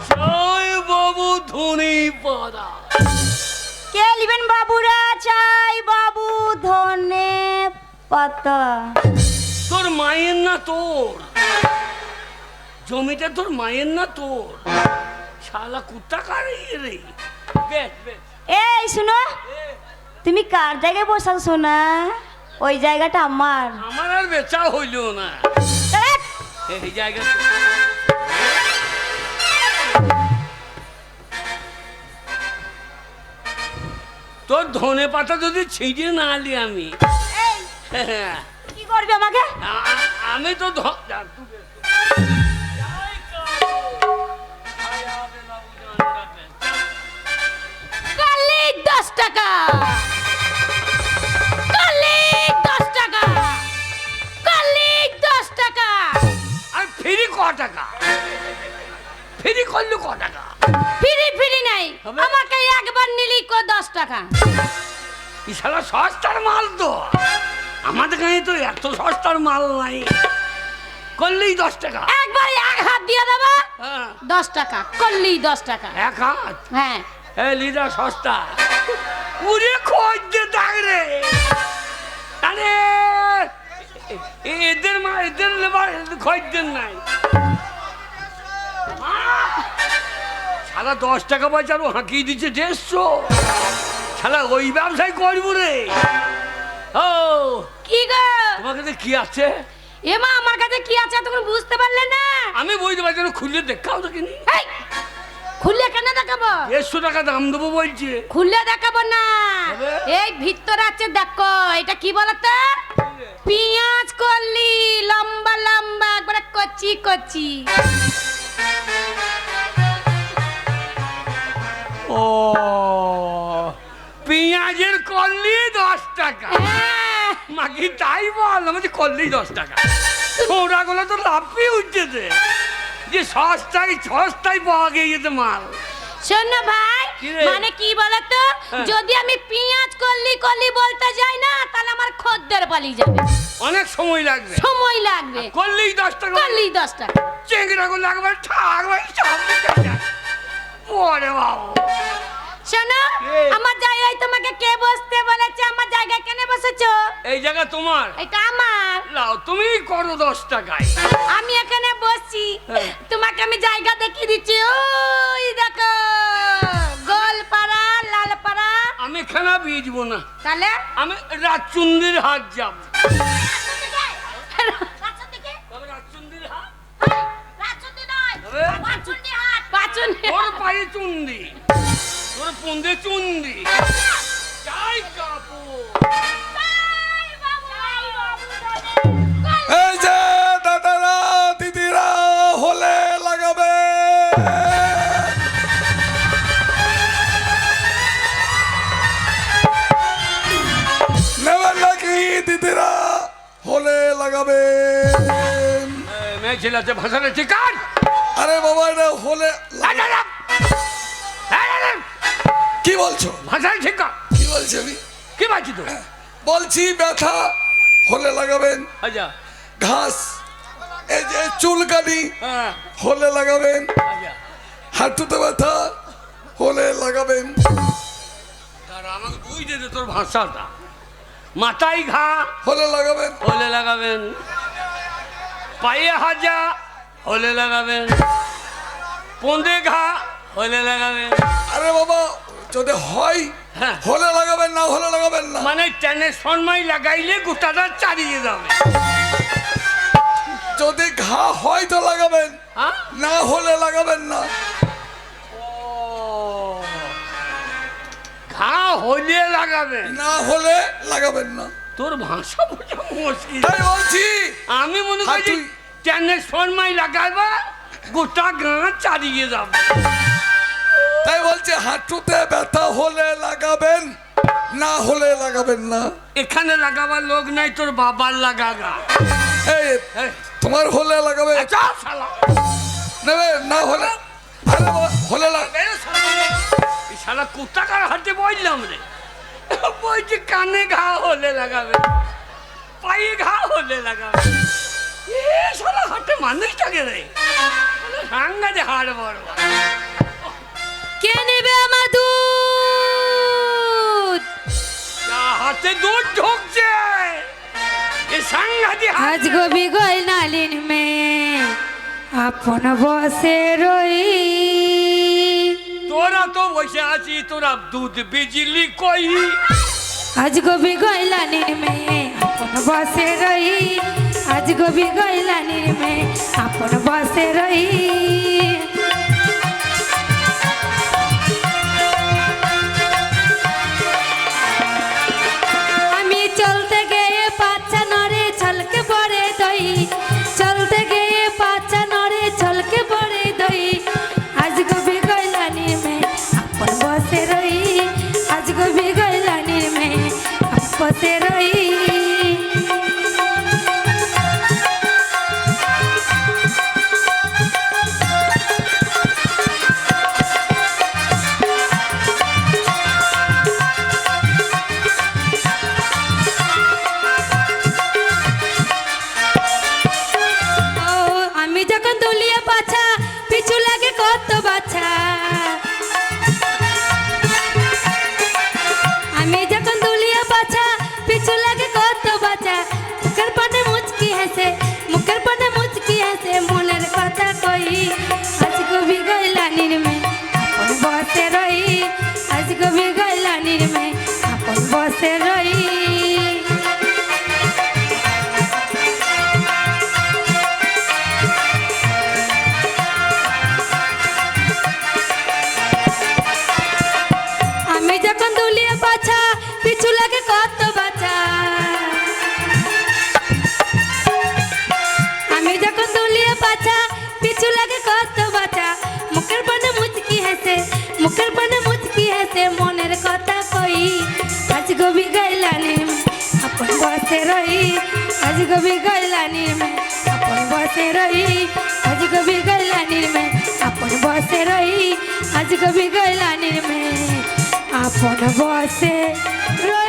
চাই বাবু ধনে পাতা। কে লিবেন বাবুরা? চাই বাবু ধনে পাতা। তোর মায়ের না তোর? জমিটা তোর মায়ের না তোর? শালা কোথাকার রে? বেশ বেশ। এই শুনো, তুমি কার জায়গায় বসাও শোনা? ওই জায়গাটা আমার। আমার আর বেচা হইল না এই জায়গা। তোর ধনে পাতা যদি ছিঁড়ে না আলি আমি, কি করবে আমাকে? আমি তো কালি 10 টাকা, কালি 10 টাকা, কালি 10 টাকা। আর ফ্রি ক টাকা? ফ্রি করলে ক টাকা? ফ্রি ফ্রি নাই, হবে? আমাকে একবার নিলি 10 টাকা। এই শালা সস্তার মাল তো, আমাদের কাছে তো এত সস্তার মাল নাই। করলেই 10 টাকা। একবার এক হাত দিয়ে দেবা, হ্যাঁ 10 টাকা করলেই 10 টাকা। এক হাত। হ্যাঁ এই লিডার সস্তা। উড়ে খোঁজ দে দাগ রে। আরে এদের মা, এদের লেবার খোঁজ দেন নাই। শালা 10 টাকা বাজারও হাঁকিয়ে দিচ্ছে 150। শালা ওই ব্যবসায় করবো রে। ও কি গো? তোমার কাছে কি আছে? এমা আমার কাছে কি আছে তুমি বুঝতে পারলে না? আমি বুঝতে পারছি না, খুললে দেখাও তো কিনি। এই, খুললে কেন দেখাবো? 150 টাকা দাম দেবো বলছে। খুললে দেখাবো না, তবে? এই ভিতরে আছে দেখো। এটা কি বলতো? পেঁয়াজ কলি লম্বা লম্বা একবারে কচি কচি। ও পেঁয়াজের কল্লি 10 টাকা। হ্যাঁ, মাকি তাই বল, আমাদের কল্লি 10 টাকা। ওরাগুলো তো লাভই উঠছে যে সস্তায় সস্তায় পাওয়া গিয়েছে মাল। শোনো ভাই, কি রে? মানে কি বলতো, হ্যাঁ। যদি আমি পেঁয়াজ কলি কলি বলতে যাই না, তাহলে আমার খদ্দের পালিয়ে যাবে, অনেক সময় লাগবে। সময় লাগবে। কল্লি 10 টাকা। কলি 10 টাকা। চেংড়াগুলো একবার থাকবে সামনে থেকে। ওরে বাবা, শোনো, কে? আমার জায়গায় তোমাকে কে বসতে বলেছে? আমার জায়গায় কেন বসেছো? এই জায়গা তোমার? এটা আমার। লাও তুমি করো 10 টাকায়। আমি এখানে বসছি, হ্যাঁ। তোমাকে আমি জায়গা দেখিয়ে দিচ্ছি। ওই দেখো গোলপাড়া লালপাড়া। আমি খানা বেচবো না, তাহলে আমি রাজচন্দ্রীর হাট যাব। তবে রাজচন্দ্রীর হাট তবে পাচুনি। তোর পায়ে চুন্দি, তোর পুন্দে চুন্দি। চাই কাপড়। এই যে দাদারা লাগাবেন। মেয়ে ছেলে আছে ভাষাটা ঠিক কাট। আরে বাবা এটা হলে কি বলছো? ভাষাটা ঠিক কাট। কি বলছি আমি? কি বলছি তো? বলছি ব্যথা হলে লাগাবেন। আচ্ছা ঘাস এই যে চুলকানি হ্যাঁ হলে লাগাবেন। আচ্ছা হাঁটুতে ব্যথা হলে লাগাবেন। তার আমাকে বুঝতে দে তোর ভাষাটা। মাথায় ঘা হলে লাগাবেন। হলে লাগাবেন, পায়ে হাজা হলে লাগাবেন, পন্দে ঘা হলে লাগাবেন। আরে বাবা যদি হয় হ্যাঁ। হলে লাগাবেন, না হলে লাগাবেন না। মানে ট্রান্সফরমার লাগাইলে গোটাটা চালিয়ে যাবে। যদি ঘা হয় তো লাগাবেন, হ্যাঁ না হলে লাগাবেন না। ও ঘা হলে লাগাবেন, না হলে লাগাবেন না। তোর ভাষা বোঝা মুশকিল। তাই বলছি আমি মনে হ্যাঁ, করি তুই- ট্রান্সফরমার লাগাইবা গোটা গা চালিয়ে যাবে। তাই বলছি হাঁটুতে ব্যথা হলে লাগাবেন, না হলে লাগাবেন না। এখানে লাগাবার লোক নাই, তোর বাবার লাগাগা। এই তোমার হলে লাগাবে নেবে, না হলে আরে বাবা, হলে শালা কোথাকার হাতে বললাম রে, বলছি কানে ঘা হলে লাগাবে, পায়ে ঘা হলে লাগাবে। এ শালা হাতে মানুষ থাকে রে, সাংঘাতে হাড় বড়। কে নেবে আমার দুধ? হাতে দুধ ঢুকছে, এ সাংঘাতে আজ গবি গই নালিন মে আপন বসে রই। তোরা তো বসে আছি, তোরা দুধ বিজলি কই। আজ গবি গই লানিন মে আপন বসে রই। আজ গবি গই লানিন মে আপন বসে রই। আমি চলতে গিয়ে বাচ্চা নড়ে ছলকে পড়ে দই। চলতে গিয়ে বাচ্চা নড়ে ছলকে পড়ে দই। আজ গবি গইলানি মে আপন বসে রই। আজ গবি গইলানি মে আপন বসে রই। ও আমি যখন দুলিয়া পাছা পিছু লাগে কত বাছা। আমি যখন দুলিয়া পাছা পিছু লাগে কত বাছা। মুখের পানে মুচকি হাসে, মুখের পানে মুচকি হাসে, মনের কথা কই। আজ কবি গইলানির মে আপন বসে রই। আজ কবি গইলানির মে আপন বসে রই। আমি যখন দুলিয়া পাছা পিছু লাগে কত বাছা। আমি যখন দুলিয়া পাছা পিছু লাগে কত বাছা। মুখের পানে মুচকি হাসে, মুখের পানে মুচকি হাসে, মনের কথা কই। আজ গবি গইলানি আপন বসে রই। আজ গবি গইলানি মে আপন বসে রই। আজ গবি গইলানি মে আপন বসে রই। আজ গবি গইলানি মে আপন বসে রই।